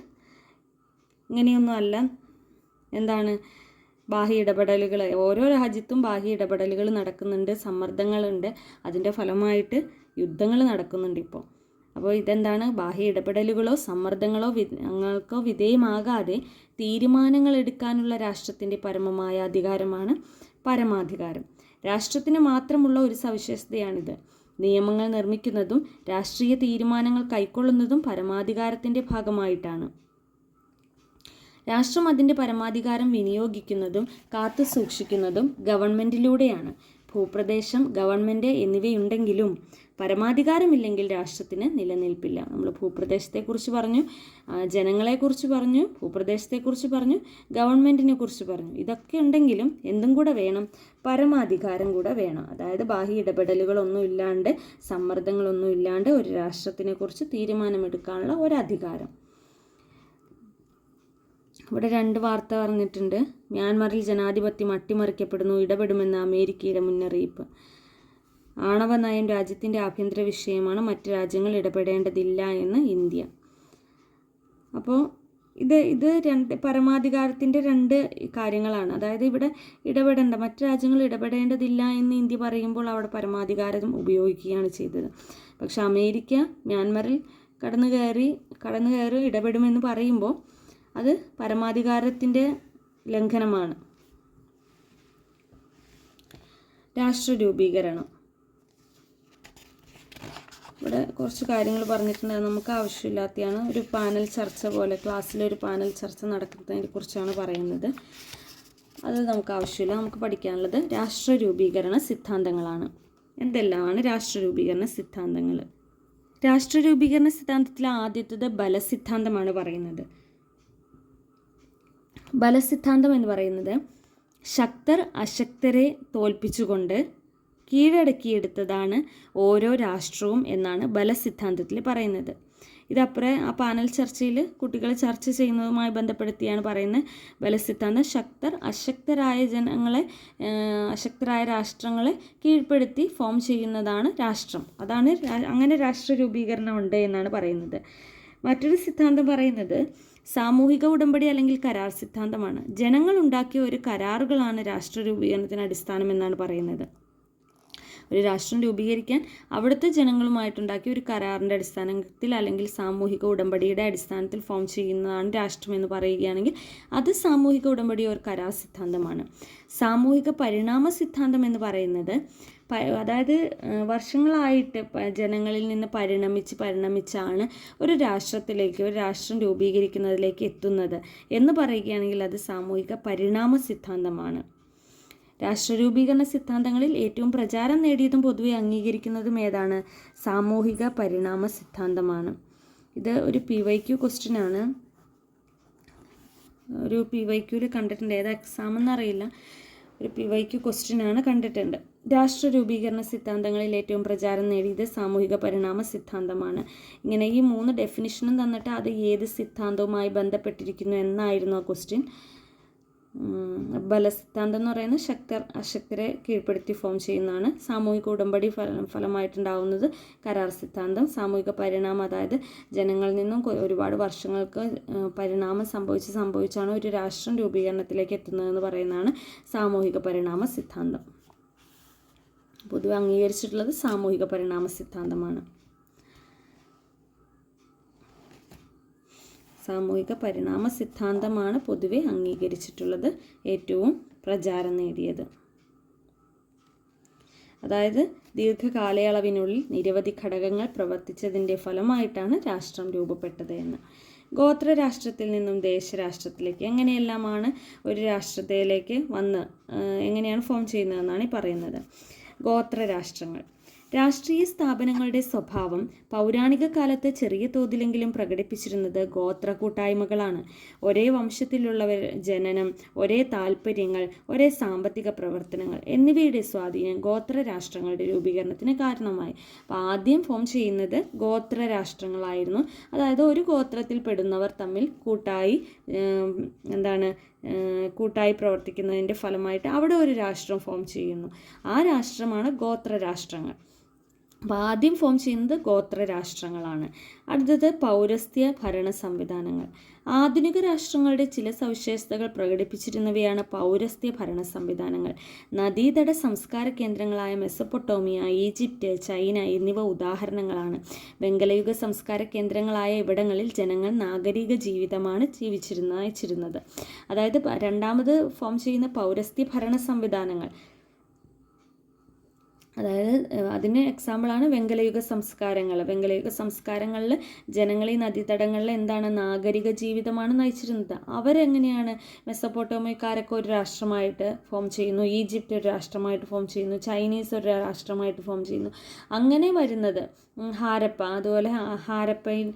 ഇങ്ങനെയൊന്നും അല്ല. എന്താണ് ബാഹ്യ ഇടപെടലുകൾ? ഓരോ രാജ്യത്തും ബാഹ്യ ഇടപെടലുകൾ നടക്കുന്നുണ്ട്, സമ്മർദ്ദങ്ങളുണ്ട്, അതിൻ്റെ ഫലമായിട്ട് യുദ്ധങ്ങൾ നടക്കുന്നുണ്ട് ഇപ്പോൾ. അപ്പോൾ ഇതെന്താണ്? ബാഹ്യ ഇടപെടലുകളോ സമ്മർദ്ദങ്ങളോ ഞങ്ങൾക്കോ വിധേയമാകാതെ തീരുമാനങ്ങൾ എടുക്കാനുള്ള രാഷ്ട്രത്തിൻ്റെ പരമമായ അധികാരമാണ് പരമാധികാരം. രാഷ്ട്രത്തിന് മാത്രമുള്ള ഒരു സവിശേഷതയാണിത്. നിയമങ്ങൾ നിർമ്മിക്കുന്നതും രാഷ്ട്രീയ തീരുമാനങ്ങൾ കൈക്കൊള്ളുന്നതും പരമാധികാരത്തിൻ്റെ ഭാഗമായിട്ടാണ്. രാഷ്ട്രം അതിൻ്റെ പരമാധികാരം വിനിയോഗിക്കുന്നതും കാത്തു സൂക്ഷിക്കുന്നതും ഗവൺമെൻറ്റിലൂടെയാണ്. ഭൂപ്രദേശം, ഗവൺമെൻറ് എന്നിവയുണ്ടെങ്കിലും പരമാധികാരമില്ലെങ്കിൽ രാഷ്ട്രത്തിന് നിലനിൽപ്പില്ല. നമ്മൾ ഭൂപ്രദേശത്തെക്കുറിച്ച് പറഞ്ഞു, ജനങ്ങളെക്കുറിച്ച് പറഞ്ഞു, ഭൂപ്രദേശത്തെക്കുറിച്ച് പറഞ്ഞു, ഗവൺമെൻറ്റിനെ കുറിച്ച് പറഞ്ഞു. ഇതൊക്കെ ഉണ്ടെങ്കിലും എന്തും കൂടെ വേണം? പരമാധികാരം കൂടെ വേണം. അതായത് ബാഹ്യ ഇടപെടലുകളൊന്നും ഇല്ലാണ്ട്, സമ്മർദ്ദങ്ങളൊന്നും ഇല്ലാണ്ട് ഒരു രാഷ്ട്രത്തിനെക്കുറിച്ച് തീരുമാനമെടുക്കാനുള്ള ഒരധികാരം. ഇവിടെ 2 വാർത്ത പറഞ്ഞിട്ടുണ്ട്. മ്യാൻമറിൽ ജനാധിപത്യം അട്ടിമറിക്കപ്പെടുന്നു, ഇടപെടുമെന്ന അമേരിക്കയുടെ മുന്നറിയിപ്പ്. ആണവ നയം രാജ്യത്തിൻ്റെ ആഭ്യന്തര വിഷയമാണ്, മറ്റ് രാജ്യങ്ങൾ ഇടപെടേണ്ടതില്ല എന്ന് ഇന്ത്യ. അപ്പോൾ ഇത് പരമാധികാരത്തിൻ്റെ 2 കാര്യങ്ങളാണ്. അതായത് ഇവിടെ മറ്റ് രാജ്യങ്ങൾ ഇടപെടേണ്ടതില്ല എന്ന് ഇന്ത്യ പറയുമ്പോൾ അവിടെ പരമാധികാരം ഉപയോഗിക്കുകയാണ് ചെയ്തത്. പക്ഷെ അമേരിക്ക മ്യാൻമറിൽ കടന്നു കയറി ഇടപെടുമെന്ന് പറയുമ്പോൾ അത് പരമാധികാരത്തിൻ്റെ ലംഘനമാണ്. രാഷ്ട്ര രൂപീകരണം. ഇവിടെ കുറച്ച് കാര്യങ്ങൾ പറഞ്ഞിട്ടുണ്ട്, നമുക്ക് ആവശ്യമില്ലാത്തതാണ്. ഒരു പാനൽ ചർച്ച പോലെ ക്ലാസ്സിലൊരു പാനൽ ചർച്ച നടക്കുന്നതിനെ കുറിച്ചാണ് പറയുന്നത്. അത് നമുക്ക് ആവശ്യമില്ല. നമുക്ക് പഠിക്കാനുള്ളത് രാഷ്ട്ര രൂപീകരണ സിദ്ധാന്തങ്ങളാണ്. എന്തെല്ലാമാണ് രാഷ്ട്ര രൂപീകരണ സിദ്ധാന്തങ്ങൾ? രാഷ്ട്ര രൂപീകരണ സിദ്ധാന്തത്തിൽ ആദ്യത്തേത് ബലസിദ്ധാന്തമാണ് പറയുന്നത്. ബലസിദ്ധാന്തം എന്ന് പറയുന്നത് ശക്തർ അശക്തരെ തോൽപ്പിച്ചുകൊണ്ട് കീഴടക്കിയെടുത്തതാണ് ഓരോ രാഷ്ട്രവും എന്നാണ് ബലസിദ്ധാന്തത്തിൽ പറയുന്നത്. ഇതപ്പുറം ആ പാനൽ ചർച്ചയിൽ കുട്ടികൾ ചർച്ച ചെയ്യുന്നതുമായി ബന്ധപ്പെടുത്തിയാണ് പറയുന്നത്. ബലസിദ്ധാന്തം ശക്തർ അശക്തരായ രാഷ്ട്രങ്ങളെ കീഴ്പ്പെടുത്തി ഫോം ചെയ്യുന്നതാണ് രാഷ്ട്രം. അതാണ് അങ്ങനെ രാഷ്ട്ര രൂപീകരണം ഉണ്ട് എന്നാണ് പറയുന്നത്. മറ്റൊരു സിദ്ധാന്തം പറയുന്നത് സാമൂഹിക ഉടമ്പടി അല്ലെങ്കിൽ കരാർ സിദ്ധാന്തമാണ്. ജനങ്ങൾ ഉണ്ടാക്കിയ ഒരു കരാറുകളാണ് രാഷ്ട്ര രൂപീകരണത്തിന് അടിസ്ഥാനം എന്നാണ് പറയുന്നത്. ഒരു രാഷ്ട്രം രൂപീകരിക്കാൻ അവിടുത്തെ ജനങ്ങളുമായിട്ടുണ്ടാക്കിയ ഒരു കരാറിൻ്റെ അടിസ്ഥാനത്തിൽ അല്ലെങ്കിൽ സാമൂഹിക ഉടമ്പടിയുടെ അടിസ്ഥാനത്തിൽ ഫോം ചെയ്യുന്നതാണ് രാഷ്ട്രം എന്ന് പറയുകയാണെങ്കിൽ അത് സാമൂഹിക ഉടമ്പടി ഒരു കരാർ സിദ്ധാന്തമാണ്. സാമൂഹിക പരിണാമ സിദ്ധാന്തം എന്ന് പറയുന്നത് അതായത് വർഷങ്ങളായിട്ട് ജനങ്ങളിൽ നിന്ന് പരിണമിച്ചാണ് ഒരു രാഷ്ട്രം രൂപീകരിക്കുന്നതിലേക്ക് എത്തുന്നത് എന്ന് പറയുകയാണെങ്കിൽ അത് സാമൂഹിക പരിണാമ സിദ്ധാന്തമാണ്. രാഷ്ട്രരൂപീകരണ സിദ്ധാന്തങ്ങളിൽ ഏറ്റവും പ്രചാരം നേടിയതും പൊതുവെ അംഗീകരിക്കുന്നതും ഏതാണ്? സാമൂഹിക പരിണാമ സിദ്ധാന്തമാണ്. ഇത് ഒരു PYQ ക്വസ്റ്റ്യൻ ആണ്. ഒരു PYQയിൽ കണ്ടിട്ടുണ്ട്, ഏതാ എക്സാം എന്നറിയില്ല. ഒരു PYQ ക്വസ്റ്റ്യൻ ആണ്, കണ്ടിട്ടുണ്ട്. രാഷ്ട്ര രൂപീകരണ സിദ്ധാന്തങ്ങളിൽ ഏറ്റവും പ്രചാരം നേടിയത് സാമൂഹിക പരിണാമ സിദ്ധാന്തമാണ്. ഇങ്ങനെ ഈ 3 ഡെഫിനിഷനും തന്നിട്ട് അത് ഏത് സിദ്ധാന്തവുമായി ബന്ധപ്പെട്ടിരിക്കുന്നു എന്നായിരുന്നു ആ ക്വസ്റ്റ്യൻ. ബലസിദ്ധാന്തം എന്ന് പറയുന്നത് ശക്തർ അശക്തരെ കീഴ്പ്പെടുത്തി ഫോം ചെയ്യുന്നതാണ്. സാമൂഹിക ഉടമ്പടി ഫലമായിട്ടുണ്ടാവുന്നത് കരാർ സിദ്ധാന്തം. സാമൂഹിക പരിണാമം, അതായത് ജനങ്ങളിൽ നിന്നും ഒരുപാട് വർഷങ്ങൾക്ക് പരിണാമം സംഭവിച്ചാണ് ഒരു രാഷ്ട്രം രൂപീകരണത്തിലേക്ക് എത്തുന്നതെന്ന് പറയുന്നതാണ് സാമൂഹിക പരിണാമ സിദ്ധാന്തം. പൊതുവെ അംഗീകരിച്ചിട്ടുള്ളത് സാമൂഹിക പരിണാമ സിദ്ധാന്തമാണ്. സാമൂഹിക പരിണാമ സിദ്ധാന്തമാണ് പൊതുവെ അംഗീകരിച്ചിട്ടുള്ളത്, ഏറ്റവും പ്രചാരം നേടിയത്. അതായത് ദീർഘകാലയളവിനുള്ളിൽ നിരവധി ഘടകങ്ങൾ പ്രവർത്തിച്ചതിൻ്റെ ഫലമായിട്ടാണ് രാഷ്ട്രം രൂപപ്പെട്ടത് എന്ന്. ഗോത്രരാഷ്ട്രത്തിൽ നിന്നും ദേശരാഷ്ട്രത്തിലേക്ക് എങ്ങനെയെല്ലാമാണ് ഒരു രാഷ്ട്രത്തിലേക്ക് എങ്ങനെയാണ് ഫോം ചെയ്യുന്നതെന്നാണ് ഈ പറയുന്നത്. ഗോത്രരാഷ്ട്രങ്ങൾ. രാഷ്ട്രീയ സ്ഥാപനങ്ങളുടെ സ്വഭാവം പൗരാണിക കാലത്ത് ചെറിയ തോതിലെങ്കിലും പ്രകടിപ്പിച്ചിരുന്നത് ഗോത്ര കൂട്ടായ്മകളാണ്. ഒരേ വംശത്തിലുള്ളവർ ജനനം, ഒരേ താല്പര്യങ്ങൾ, ഒരേ സാമ്പത്തിക പ്രവർത്തനങ്ങൾ എന്നിവയുടെ സ്വാധീനം ഗോത്രരാഷ്ട്രങ്ങളുടെ രൂപീകരണത്തിന് കാരണമായി. അപ്പോൾ ആദ്യം ഫോം ചെയ്യുന്നത് ഗോത്രരാഷ്ട്രങ്ങളായിരുന്നു. അതായത് ഒരു ഗോത്രത്തിൽ പെടുന്നവർ തമ്മിൽ കൂട്ടായി പ്രവർത്തിക്കുന്നതിൻ്റെ ഫലമായിട്ട് അവിടെ ഒരു രാഷ്ട്രം ഫോം ചെയ്യുന്നു. ആ രാഷ്ട്രമാണ് ഗോത്രരാഷ്ട്രങ്ങൾ. അപ്പോൾ ആദ്യം ഫോം ചെയ്യുന്നത് ഗോത്രരാഷ്ട്രങ്ങളാണ്. അടുത്തത് പൗരസ്ത്യ ഭരണ സംവിധാനങ്ങൾ. ആധുനിക രാഷ്ട്രങ്ങളുടെ ചില സവിശേഷതകൾ പ്രകടിപ്പിച്ചിരുന്നവയാണ് പൗരസ്ത്യ ഭരണ സംവിധാനങ്ങൾ. നദീതട സംസ്കാര കേന്ദ്രങ്ങളായ മെസപ്പൊട്ടോമിയ, ഈജിപ്റ്റ്, ചൈന എന്നിവ ഉദാഹരണങ്ങളാണ്. വെങ്കലയുഗ സംസ്കാര കേന്ദ്രങ്ങളായ ഇവിടങ്ങളിൽ ജനങ്ങൾ നാഗരിക ജീവിതമാണ് നയിച്ചിരുന്നത്. അതായത് രണ്ടാമത് ഫോം ചെയ്യുന്ന പൗരസ്ത്യ ഭരണ സംവിധാനങ്ങൾ, അതായത് അതിന് എക്സാമ്പിളാണ് വെങ്കലയുഗ സംസ്കാരങ്ങൾ. വെങ്കലയുഗ സംസ്കാരങ്ങളിൽ ജനങ്ങൾ ഈ നദീതടങ്ങളിൽ നാഗരിക ജീവിതമാണ് നയിച്ചിരുന്നത്. അവരെങ്ങനെയാണ്? മെസപ്പൊട്ടോമിയക്കാരൊക്കെ ഒരു രാഷ്ട്രമായിട്ട് ഫോം ചെയ്യുന്നു, ഈജിപ്റ്റ് ഒരു രാഷ്ട്രമായിട്ട് ഫോം ചെയ്യുന്നു, ചൈനീസ് ഒരു രാഷ്ട്രമായിട്ട് ഫോം ചെയ്യുന്നു. അങ്ങനെ വരുന്നത് ഹാരപ്പ, അതുപോലെ ഹാരപ്പയിൽ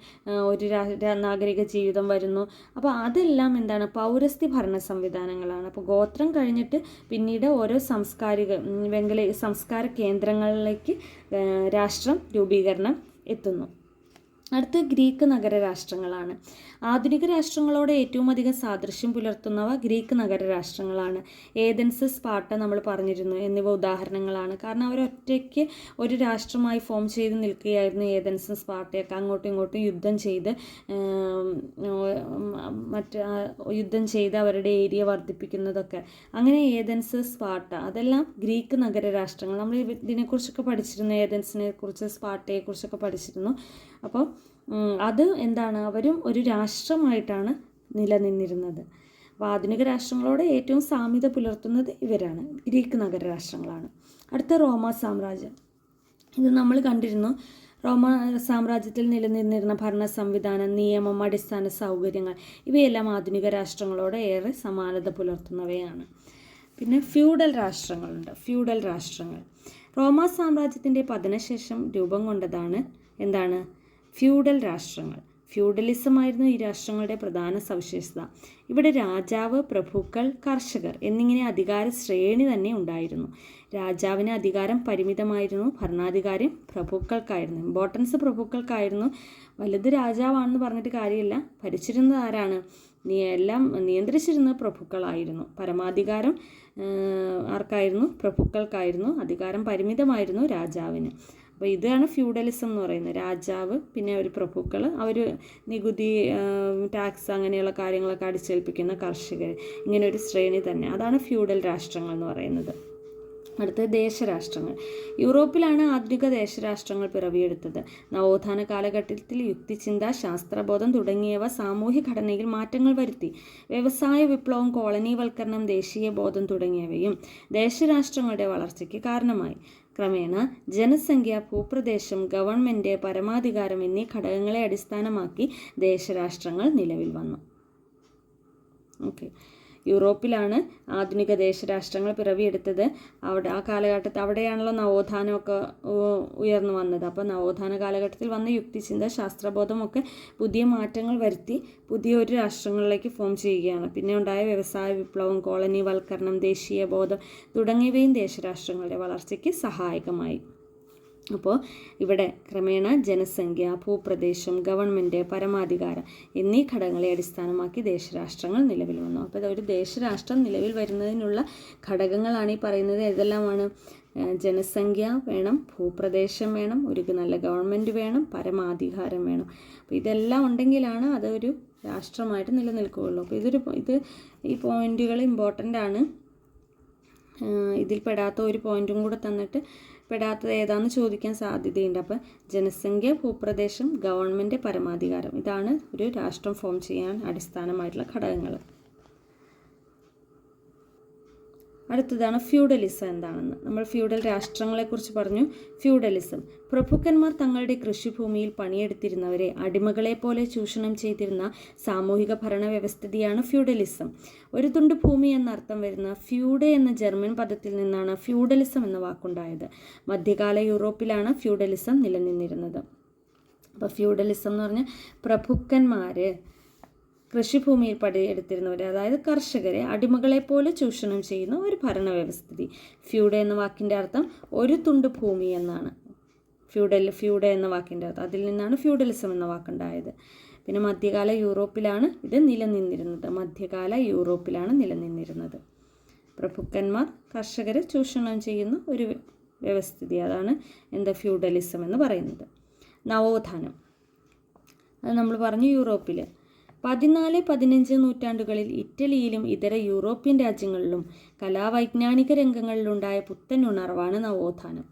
ഒരു നാഗരിക ജീവിതം വരുന്നു. അപ്പോൾ അതെല്ലാം പൗരസ്ത്യ ഭരണ സംവിധാനങ്ങളാണ്. അപ്പോൾ ഗോത്രം കഴിഞ്ഞിട്ട് പിന്നീട് ഓരോ സംസ്കാര കേന്ദ്രങ്ങളിലേക്ക് രാഷ്ട്രം രൂപീകരണം എത്തുന്നു. അടുത്ത ഗ്രീക്ക് നഗര രാഷ്ട്രങ്ങളാണ്. ആധുനിക രാഷ്ട്രങ്ങളോട് ഏറ്റവും അധികം സാദൃശ്യം പുലർത്തുന്നവ ഗ്രീക്ക് നഗര രാഷ്ട്രങ്ങളാണ്. ഏതൻസ്, സ്പാർട്ട നമ്മൾ പറഞ്ഞിരുന്നു എന്നിവ ഉദാഹരണങ്ങളാണ്. കാരണം അവരൊറ്റയ്ക്ക് ഒരു രാഷ്ട്രമായി ഫോം ചെയ്ത് നിൽക്കുകയായിരുന്നു. ഏതൻസും സ്പാർട്ടയൊക്കെ അങ്ങോട്ടും ഇങ്ങോട്ടും യുദ്ധം ചെയ്ത് അവരുടെ ഏരിയ വർദ്ധിപ്പിക്കുന്നതൊക്കെ. അങ്ങനെ ഏതൻസ്, സ്പാർട്ട അതെല്ലാം ഗ്രീക്ക് നഗര രാഷ്ട്രങ്ങൾ. നമ്മൾ ഇതിനെക്കുറിച്ചൊക്കെ പഠിച്ചിരുന്നു, ഏതൻസിനെ കുറിച്ച് സ്പാർട്ടയെക്കുറിച്ചൊക്കെ പഠിച്ചിരുന്നു. അപ്പോൾ അത് അവരും ഒരു രാഷ്ട്രമായിട്ടാണ് നിലനിന്നിരുന്നത്. അപ്പോൾ ആധുനിക രാഷ്ട്രങ്ങളോട് ഏറ്റവും സാമ്യത പുലർത്തുന്നത് ഇവരാണ്, ഗ്രീക്ക് നഗര രാഷ്ട്രങ്ങളാണ്. അടുത്ത റോമ സാമ്രാജ്യം. ഇത് നമ്മൾ കണ്ടിരുന്നു. റോമ സാമ്രാജ്യത്തിൽ നിലനിന്നിരുന്ന ഭരണ സംവിധാനം, നിയമം, അടിസ്ഥാന സൗകര്യങ്ങൾ ഇവയെല്ലാം ആധുനിക രാഷ്ട്രങ്ങളോട് ഏറെ സമാനത പുലർത്തുന്നവയാണ്. പിന്നെ ഫ്യൂഡൽ രാഷ്ട്രങ്ങളുണ്ട്. ഫ്യൂഡൽ രാഷ്ട്രങ്ങൾ റോമ സാമ്രാജ്യത്തിൻ്റെ പതനശേഷം രൂപം കൊണ്ടതാണ് ഫ്യൂഡൽ രാഷ്ട്രങ്ങൾ. ഫ്യൂഡലിസമായിരുന്നു ഈ രാഷ്ട്രങ്ങളുടെ പ്രധാന സവിശേഷത. ഇവിടെ രാജാവ്, പ്രഭുക്കൾ, കർഷകർ എന്നിങ്ങനെ അധികാര ശ്രേണി തന്നെ ഉണ്ടായിരുന്നു. രാജാവിന് അധികാരം പരിമിതമായിരുന്നു, ഭരണാധികാരം പ്രഭുക്കൾക്കായിരുന്നു. ഇമ്പോർട്ടൻസ് പ്രഭുക്കൾക്കായിരുന്നു. വലുത് രാജാവാണെന്ന് പറഞ്ഞിട്ട് കാര്യമില്ല, ഭരിച്ചിരുന്നത് ആരാണ്? എല്ലാം നിയന്ത്രിച്ചിരുന്നത് പ്രഭുക്കളായിരുന്നു. പരമാധികാരം ആർക്കായിരുന്നു? പ്രഭുക്കൾക്കായിരുന്നു. അധികാരം പരിമിതമായിരുന്നു രാജാവിന്. അപ്പോൾ ഇതാണ് ഫ്യൂഡലിസം എന്ന് പറയുന്നത്. രാജാവ്, പിന്നെ ഒരു പ്രഭുക്കൾ, അവർ നികുതി, ടാക്സ് അങ്ങനെയുള്ള കാര്യങ്ങളൊക്കെ അടിച്ചേൽപ്പിക്കുന്ന കർഷകർ, ഇങ്ങനെ ഒരു ശ്രേണി തന്നെ. അതാണ് ഫ്യൂഡൽ രാഷ്ട്രങ്ങൾ എന്ന് പറയുന്നത്. അടുത്തത് ദേശരാഷ്ട്രങ്ങൾ. യൂറോപ്പിലാണ് ആധുനിക ദേശരാഷ്ട്രങ്ങൾ പിറവിയെടുത്തത്. നവോത്ഥാന കാലഘട്ടത്തിൽ യുക്തിചിന്ത, ശാസ്ത്രബോധം തുടങ്ങിയവ സാമൂഹ്യ ഘടനയിൽ മാറ്റങ്ങൾ വരുത്തി. വ്യവസായ വിപ്ലവം, കോളനിവൽക്കരണം, ദേശീയ ബോധം തുടങ്ങിയവയും ദേശരാഷ്ട്രങ്ങളുടെ വളർച്ചയ്ക്ക് കാരണമായി. ക്രമേണ ജനസംഖ്യ, ഭൂപ്രദേശം, ഗവൺമെൻറ്, പരമാധികാരം എന്നീ ഘടകങ്ങളെ അടിസ്ഥാനമാക്കി ദേശരാഷ്ട്രങ്ങൾ നിലവിൽ വന്നു. ഓക്കെ, യൂറോപ്പിലാണ് ആധുനിക ദേശരാഷ്ട്രങ്ങൾ പിറവിയെടുത്തത്. ആ കാലഘട്ടത്തിൽ അവിടെയാണല്ലോ നവോത്ഥാനമൊക്കെ ഉയർന്നു വന്നത്. അപ്പോൾ നവോത്ഥാന കാലഘട്ടത്തിൽ വന്ന യുക്തിചിന്ത, ശാസ്ത്രബോധമൊക്കെ പുതിയ മാറ്റങ്ങൾ വരുത്തി പുതിയൊരു രാഷ്ട്രങ്ങളിലേക്ക് ഫോം ചെയ്യുകയാണ്. പിന്നെ ഉണ്ടായ വ്യവസായ വിപ്ലവം, കോളനിവൽക്കരണം, ദേശീയ ബോധം തുടങ്ങിയവയും ദേശരാഷ്ട്രങ്ങളുടെ വളർച്ചയ്ക്ക് സഹായകമായി. അപ്പോൾ ഇവിടെ ക്രമേണ ജനസംഖ്യ, ഭൂപ്രദേശം, ഗവൺമെൻറ്, പരമാധികാരം എന്നീ ഘടകങ്ങളെ അടിസ്ഥാനമാക്കി ദേശരാഷ്ട്രങ്ങൾ നിലവിൽ വന്നു. അപ്പോൾ ഒരു ദേശരാഷ്ട്രം നിലവിൽ വരുന്നതിനുള്ള ഘടകങ്ങളാണ് ഈ പറയുന്നത്. ഏതെല്ലാമാണ്? ജനസംഖ്യ വേണം, ഭൂപ്രദേശം വേണം, ഒരു നല്ല ഗവൺമെൻറ് വേണം, പരമാധികാരം വേണം. അപ്പോൾ ഇതെല്ലാം ഉണ്ടെങ്കിലാണ് അതൊരു രാഷ്ട്രമായിട്ട് നിലനിൽക്കുകയുള്ളൂ. അപ്പോൾ ഈ പോയിന്റുകൾ ഇമ്പോർട്ടൻ്റ് ആണ്. ഇതിൽ പെടാത്ത ഒരു പോയിന്റും കൂടെ തന്നിട്ട് പെടാത്തത് ഏതാണെന്ന് ചോദിക്കാൻ സാധ്യതയുണ്ട്. അപ്പോൾ ജനസംഖ്യ, ഭൂപ്രദേശം, ഗവൺമെൻറ്, പരമാധികാരം, ഇതാണ് ഒരു രാഷ്ട്രം ഫോം ചെയ്യാൻ അടിസ്ഥാനമായിട്ടുള്ള ഘടകങ്ങൾ. അടുത്തതാണ് ഫ്യൂഡലിസം എന്താണെന്ന്. നമ്മൾ ഫ്യൂഡൽ രാഷ്ട്രങ്ങളെക്കുറിച്ച് പറഞ്ഞു. ഫ്യൂഡലിസം പ്രഭുക്കന്മാർ തങ്ങളുടെ കൃഷിഭൂമിയിൽ പണിയെടുത്തിരുന്നവരെ അടിമകളെ പോലെ ചൂഷണം ചെയ്തിരുന്ന സാമൂഹിക ഭരണ വ്യവസ്ഥിതിയാണ് ഫ്യൂഡലിസം. ഒരു തുണ്ട് ഭൂമി എന്നർത്ഥം വരുന്ന ഫ്യൂഡ് എന്ന ജർമ്മൻ പദത്തിൽ നിന്നാണ് ഫ്യൂഡലിസം എന്ന വാക്കുണ്ടായത്. മധ്യകാല യൂറോപ്പിലാണ് ഫ്യൂഡലിസം നിലനിന്നിരുന്നത്. അപ്പോൾ ഫ്യൂഡലിസം എന്ന് പറഞ്ഞാൽ പ്രഭുക്കന്മാർ കൃഷിഭൂമിയിൽ പണിയെടുത്തിരുന്നവരെ, അതായത് കർഷകരെ അടിമകളെ പോലെ ചൂഷണം ചെയ്യുന്ന ഒരു ഭരണവ്യവസ്ഥിതി. ഫ്യൂഡ് എന്ന വാക്കിൻ്റെ അർത്ഥം ഒരു തുണ്ട് ഭൂമി എന്നാണ്. ഫ്യൂഡ് എന്ന വാക്കിൻ്റെ അർത്ഥം, അതിൽ നിന്നാണ് ഫ്യൂഡലിസം എന്ന വാക്കുണ്ടായത്. പിന്നെ മധ്യകാല യൂറോപ്പിലാണ് ഇത് നിലനിന്നിരുന്നത്. പ്രഭുക്കന്മാർ കർഷകരെ ചൂഷണം ചെയ്യുന്ന ഒരു വ്യവസ്ഥിതി, അതാണ് ഫ്യൂഡലിസം എന്ന് പറയുന്നത്. നവോത്ഥാനം, അത് നമ്മൾ പറഞ്ഞു യൂറോപ്പിൽ 14-15 നൂറ്റാണ്ടുകളിൽ ഇറ്റലിയിലും ഇതര യൂറോപ്യൻ രാജ്യങ്ങളിലും കലാവൈജ്ഞാനിക രംഗങ്ങളിലുണ്ടായ പുത്തൻ ഉണർവാണ് നവോത്ഥാനം.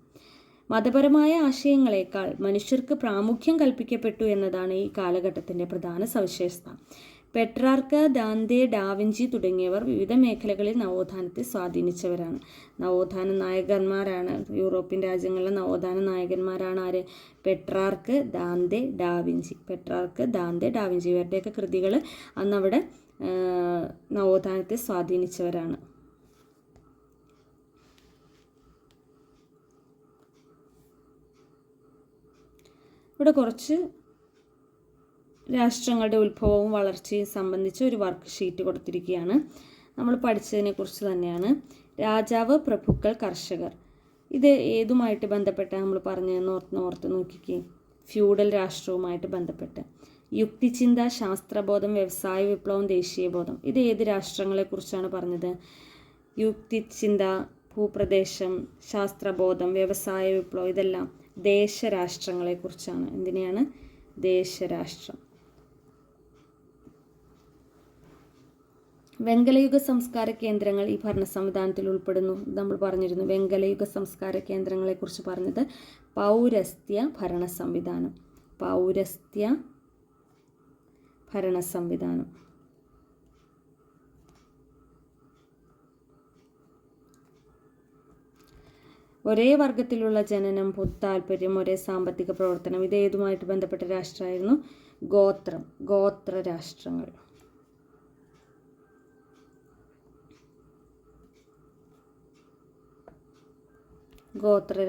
മതപരമായ ആശയങ്ങളെക്കാൾ മനുഷ്യർക്ക് പ്രാമുഖ്യം കൽപ്പിക്കപ്പെട്ടു എന്നതാണ് ഈ കാലഘട്ടത്തിൻ്റെ പ്രധാന സവിശേഷത. പെട്രാർക്ക്, ദാന്തെ, ഡാവിഞ്ചി തുടങ്ങിയവർ വിവിധ മേഖലകളിൽ നവോത്ഥാനത്തെ സ്വാധീനിച്ചവരാണ്. നവോത്ഥാന നായകന്മാരാണ്, യൂറോപ്യൻ രാജ്യങ്ങളിലെ നവോത്ഥാന നായകന്മാരാണ് ആര്? Petrarch, Dante, da Vinci. ഇവരുടെയൊക്കെ കൃതികൾ അന്നവിടെ നവോത്ഥാനത്തെ സ്വാധീനിച്ചവരാണ്. ഇവിടെ കുറച്ച് രാഷ്ട്രങ്ങളുടെ ഉത്ഭവവും വളർച്ചയും സംബന്ധിച്ച് ഒരു വർക്ക് ഷീറ്റ് കൊടുത്തിരിക്കുകയാണ്. നമ്മൾ പഠിച്ചതിനെക്കുറിച്ച് തന്നെയാണ്. രാജാവ്, പ്രഭുക്കൾ, കർഷകർ, ഇത് ഏതുമായിട്ട് ബന്ധപ്പെട്ട നമ്മൾ പറഞ്ഞതെന്ന് ഓർത്ത് നോക്കിക്കേ. ഫ്യൂഡൽ രാഷ്ട്രവുമായിട്ട് ബന്ധപ്പെട്ട്. യുക്തിചിന്ത, ശാസ്ത്രബോധം, വ്യവസായ വിപ്ലവം, ദേശീയബോധം, ഇത് ഏത് രാഷ്ട്രങ്ങളെക്കുറിച്ചാണ് പറഞ്ഞത്? യുക്തിചിന്ത, ഭൂപ്രദേശം, ശാസ്ത്രബോധം, വ്യവസായ വിപ്ലവം, ഇതെല്ലാം ദേശരാഷ്ട്രങ്ങളെക്കുറിച്ചാണ്. എന്തിനെയാണ്? ദേശരാഷ്ട്രം. വെങ്കലയുഗ സംസ്കാര കേന്ദ്രങ്ങൾ ഈ ഭരണ സംവിധാനത്തിൽ ഉൾപ്പെടുന്നു. നമ്മൾ പറഞ്ഞിരുന്നു. വെങ്കലയുഗ സംസ്കാര കേന്ദ്രങ്ങളെക്കുറിച്ച് പറഞ്ഞത് പൗരസ്ത്യ ഭരണ സംവിധാനം. ഒരേ വർഗത്തിലുള്ള ജനനം, പൊതുതാൽപര്യം, ഒരേ സാമ്പത്തിക പ്രവർത്തനം, ഇത് ഏതുമായിട്ട് ബന്ധപ്പെട്ട രാഷ്ട്രമായിരുന്നു? ഗോത്ര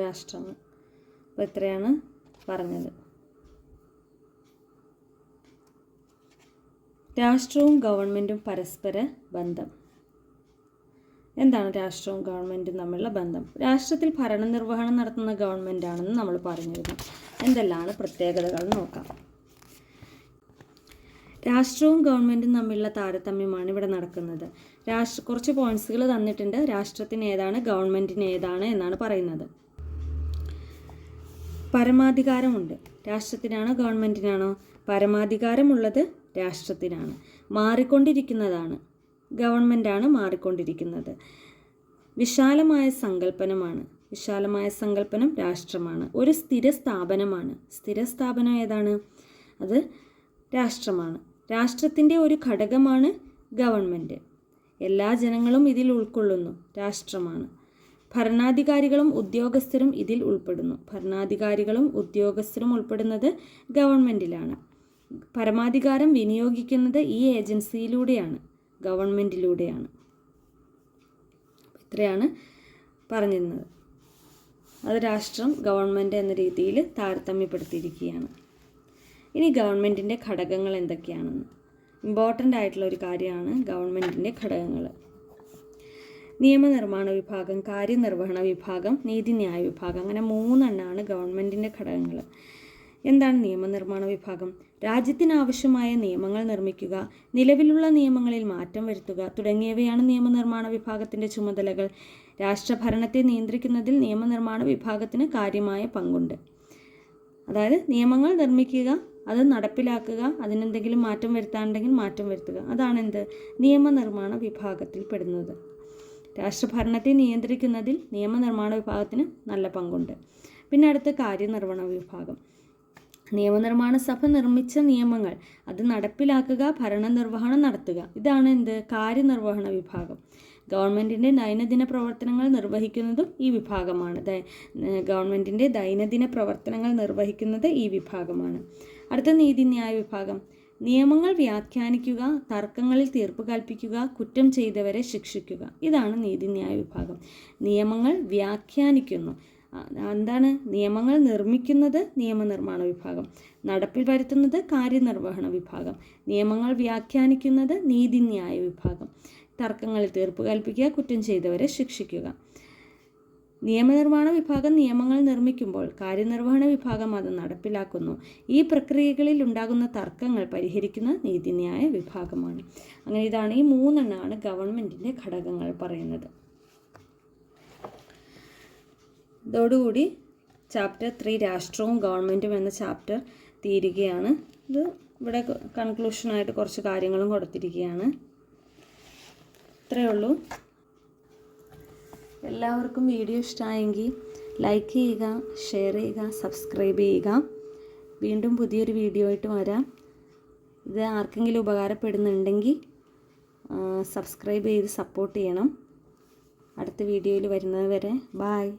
രാഷ്ട്രങ്ങൾ. അപ്പോൾ ഇത്രയാണ് പറഞ്ഞത്. രാഷ്ട്രവും ഗവൺമെൻറ്റും പരസ്പര ബന്ധം. എന്താണ് രാഷ്ട്രവും ഗവൺമെൻറ്റും തമ്മിലുള്ള ബന്ധം? രാഷ്ട്രത്തിൽ ഭരണനിർവഹണം നടത്തുന്ന ഗവൺമെൻറ്റാണെന്ന് നമ്മൾ പറഞ്ഞിരുന്നു. എന്തെല്ലാമാണ് പ്രത്യേകതകൾ നോക്കാം. രാഷ്ട്രവും ഗവൺമെൻറ്റും തമ്മിലുള്ള താരതമ്യമാണ് ഇവിടെ നടക്കുന്നത്. കുറച്ച് പോയിന്റ്സുകൾ തന്നിട്ടുണ്ട്. രാഷ്ട്രത്തിന് ഏതാണ്, ഗവൺമെൻറ്റിന് ഏതാണ് എന്നാണ് പറയുന്നത്. പരമാധികാരമുണ്ട്. രാഷ്ട്രത്തിനാണോ ഗവൺമെൻറ്റിനാണോ? പരമാധികാരമുള്ളത് രാഷ്ട്രത്തിനാണ്. മാറിക്കൊണ്ടിരിക്കുന്നതാണ്, ഗവൺമെൻറ്റാണ് മാറിക്കൊണ്ടിരിക്കുന്നത്. വിശാലമായ സങ്കല്പനമാണ്. വിശാലമായ സങ്കല്പനം രാഷ്ട്രമാണ്. ഒരു സ്ഥിര സ്ഥാപനമാണ്. സ്ഥിര സ്ഥാപനം ഏതാണ്? അത് രാഷ്ട്രമാണ്. രാഷ്ട്രത്തിൻ്റെ ഒരു ഘടകമാണ് ഗവൺമെൻറ്. എല്ലാ ജനങ്ങളും ഇതിൽ ഉൾക്കൊള്ളുന്നു. രാഷ്ട്രമാണ്. ഭരണാധികാരികളും ഉദ്യോഗസ്ഥരും ഇതിൽ ഉൾപ്പെടുന്നു. ഭരണാധികാരികളും ഉദ്യോഗസ്ഥരും ഉൾപ്പെടുന്നത് ഗവൺമെൻറ്റിലാണ്. പരമാധികാരം വിനിയോഗിക്കുന്നത് ഈ ഏജൻസിയിലൂടെയാണ്, ഗവൺമെൻറ്റിലൂടെയാണ്. ഇത്രയാണ് പറഞ്ഞിരുന്നത്. അത് രാഷ്ട്രം ഗവൺമെൻറ് എന്ന രീതിയിൽ താരതമ്യപ്പെടുത്തിയിരിക്കുകയാണ്. ഇനി ഗവൺമെൻറ്റിൻ്റെ ഘടകങ്ങൾ എന്തൊക്കെയാണെന്ന്, ഇമ്പോർട്ടൻ്റ് ആയിട്ടുള്ള ഒരു കാര്യമാണ് ഗവൺമെൻറ്റിൻ്റെ ഘടകങ്ങൾ. നിയമനിർമ്മാണ വിഭാഗം, കാര്യനിർവഹണ വിഭാഗം, നീതിന്യായ വിഭാഗം, അങ്ങനെ 3 എണ്ണമാണ് ഗവൺമെൻറ്റിൻ്റെ ഘടകങ്ങൾ. എന്താണ് നിയമനിർമ്മാണ വിഭാഗം? രാജ്യത്തിനാവശ്യമായ നിയമങ്ങൾ നിർമ്മിക്കുക, നിലവിലുള്ള നിയമങ്ങളിൽ മാറ്റം വരുത്തുക തുടങ്ങിയവയാണ് നിയമനിർമ്മാണ വിഭാഗത്തിൻ്റെ ചുമതലകൾ. രാഷ്ട്രഭരണത്തെ നിയന്ത്രിക്കുന്നതിൽ നിയമനിർമ്മാണ വിഭാഗത്തിന് കാര്യമായ പങ്കുണ്ട്. അതായത് നിയമങ്ങൾ നിർമ്മിക്കുക, അത് നടപ്പിലാക്കുക, അതിനെന്തെങ്കിലും മാറ്റം വരുത്താനുണ്ടെങ്കിൽ മാറ്റം വരുത്തുക, അതാണ് എന്ത് നിയമനിർമ്മാണ വിഭാഗത്തിൽ പെടുന്നത്. രാഷ്ട്രഭരണത്തെ നിയന്ത്രിക്കുന്നതിൽ നിയമനിർമ്മാണ വിഭാഗത്തിന് നല്ല പങ്കുണ്ട്. പിന്നെ അടുത്ത കാര്യനിർവഹണ വിഭാഗം. നിയമനിർമ്മാണ സഭ നിർമ്മിച്ച നിയമങ്ങൾ അത് നടപ്പിലാക്കുക, ഭരണനിർവഹണം നടത്തുക, ഇതാണ് എന്ത് കാര്യനിർവഹണ വിഭാഗം. ഗവൺമെൻറ്റിൻ്റെ ദൈനംദിന പ്രവർത്തനങ്ങൾ നിർവഹിക്കുന്നതും ഈ വിഭാഗമാണ്. ഗവൺമെൻറ്റിൻ്റെ ദൈനംദിന പ്രവർത്തനങ്ങൾ നിർവഹിക്കുന്നത് ഈ വിഭാഗമാണ്. അടുത്ത നീതിന്യായ വിഭാഗം. നിയമങ്ങൾ വ്യാഖ്യാനിക്കുക, തർക്കങ്ങളിൽ തീർപ്പ് കൽപ്പിക്കുക, കുറ്റം ചെയ്തവരെ ശിക്ഷിക്കുക, ഇതാണ് നീതിന്യായ വിഭാഗം. നിയമങ്ങൾ വ്യാഖ്യാനിക്കുന്നു. എന്താണ്? നിയമങ്ങൾ നിർമ്മിക്കുന്നത് നിയമനിർമ്മാണ വിഭാഗം, നടപ്പിൽ വരുത്തുന്നത് കാര്യനിർവഹണ വിഭാഗം, നിയമങ്ങൾ വ്യാഖ്യാനിക്കുന്നത് നീതിന്യായ വിഭാഗം, തർക്കങ്ങളിൽ തീർപ്പ് കൽപ്പിക്കുക, കുറ്റം ചെയ്തവരെ ശിക്ഷിക്കുക. നിയമനിർമ്മാണ വിഭാഗം നിയമങ്ങൾ നിർമ്മിക്കുമ്പോൾ കാര്യനിർവഹണ വിഭാഗം അത് നടപ്പിലാക്കുന്നു. ഈ പ്രക്രിയകളിൽ ഉണ്ടാകുന്ന തർക്കങ്ങൾ പരിഹരിക്കുന്ന നീതിന്യായ വിഭാഗമാണ്. അങ്ങനെ ഇതാണ് ഈ 3 എണ്ണമാണ് ഗവൺമെൻറ്റിൻ്റെ ഘടകങ്ങൾ പറയുന്നത്. ഇതോടുകൂടി ചാപ്റ്റർ 3 രാഷ്ട്രവും ഗവൺമെൻറ്റും എന്ന ചാപ്റ്റർ തീരുകയാണ്. ഇത് ഇവിടെ കൺക്ലൂഷനായിട്ട് കുറച്ച് കാര്യങ്ങളും കൊടുത്തിരിക്കുകയാണ്. ഇത്രയേ ഉള്ളൂ. എല്ലാവർക്കും വീഡിയോ ഇഷ്ടമായെങ്കിൽ ലൈക്ക് ചെയ്യുക, ഷെയർ ചെയ്യുക, സബ്സ്ക്രൈബ് ചെയ്യുക. വീണ്ടും പുതിയൊരു വീഡിയോ ആയിട്ട് വരാം. ഇത് ആർക്കെങ്കിലും ഉപകാരപ്പെടുന്നുണ്ടെങ്കിൽ സബ്സ്ക്രൈബ് ചെയ്ത് സപ്പോർട്ട് ചെയ്യണം. അടുത്ത വീഡിയോയിൽ വരുന്നത് വരെ ബായ്.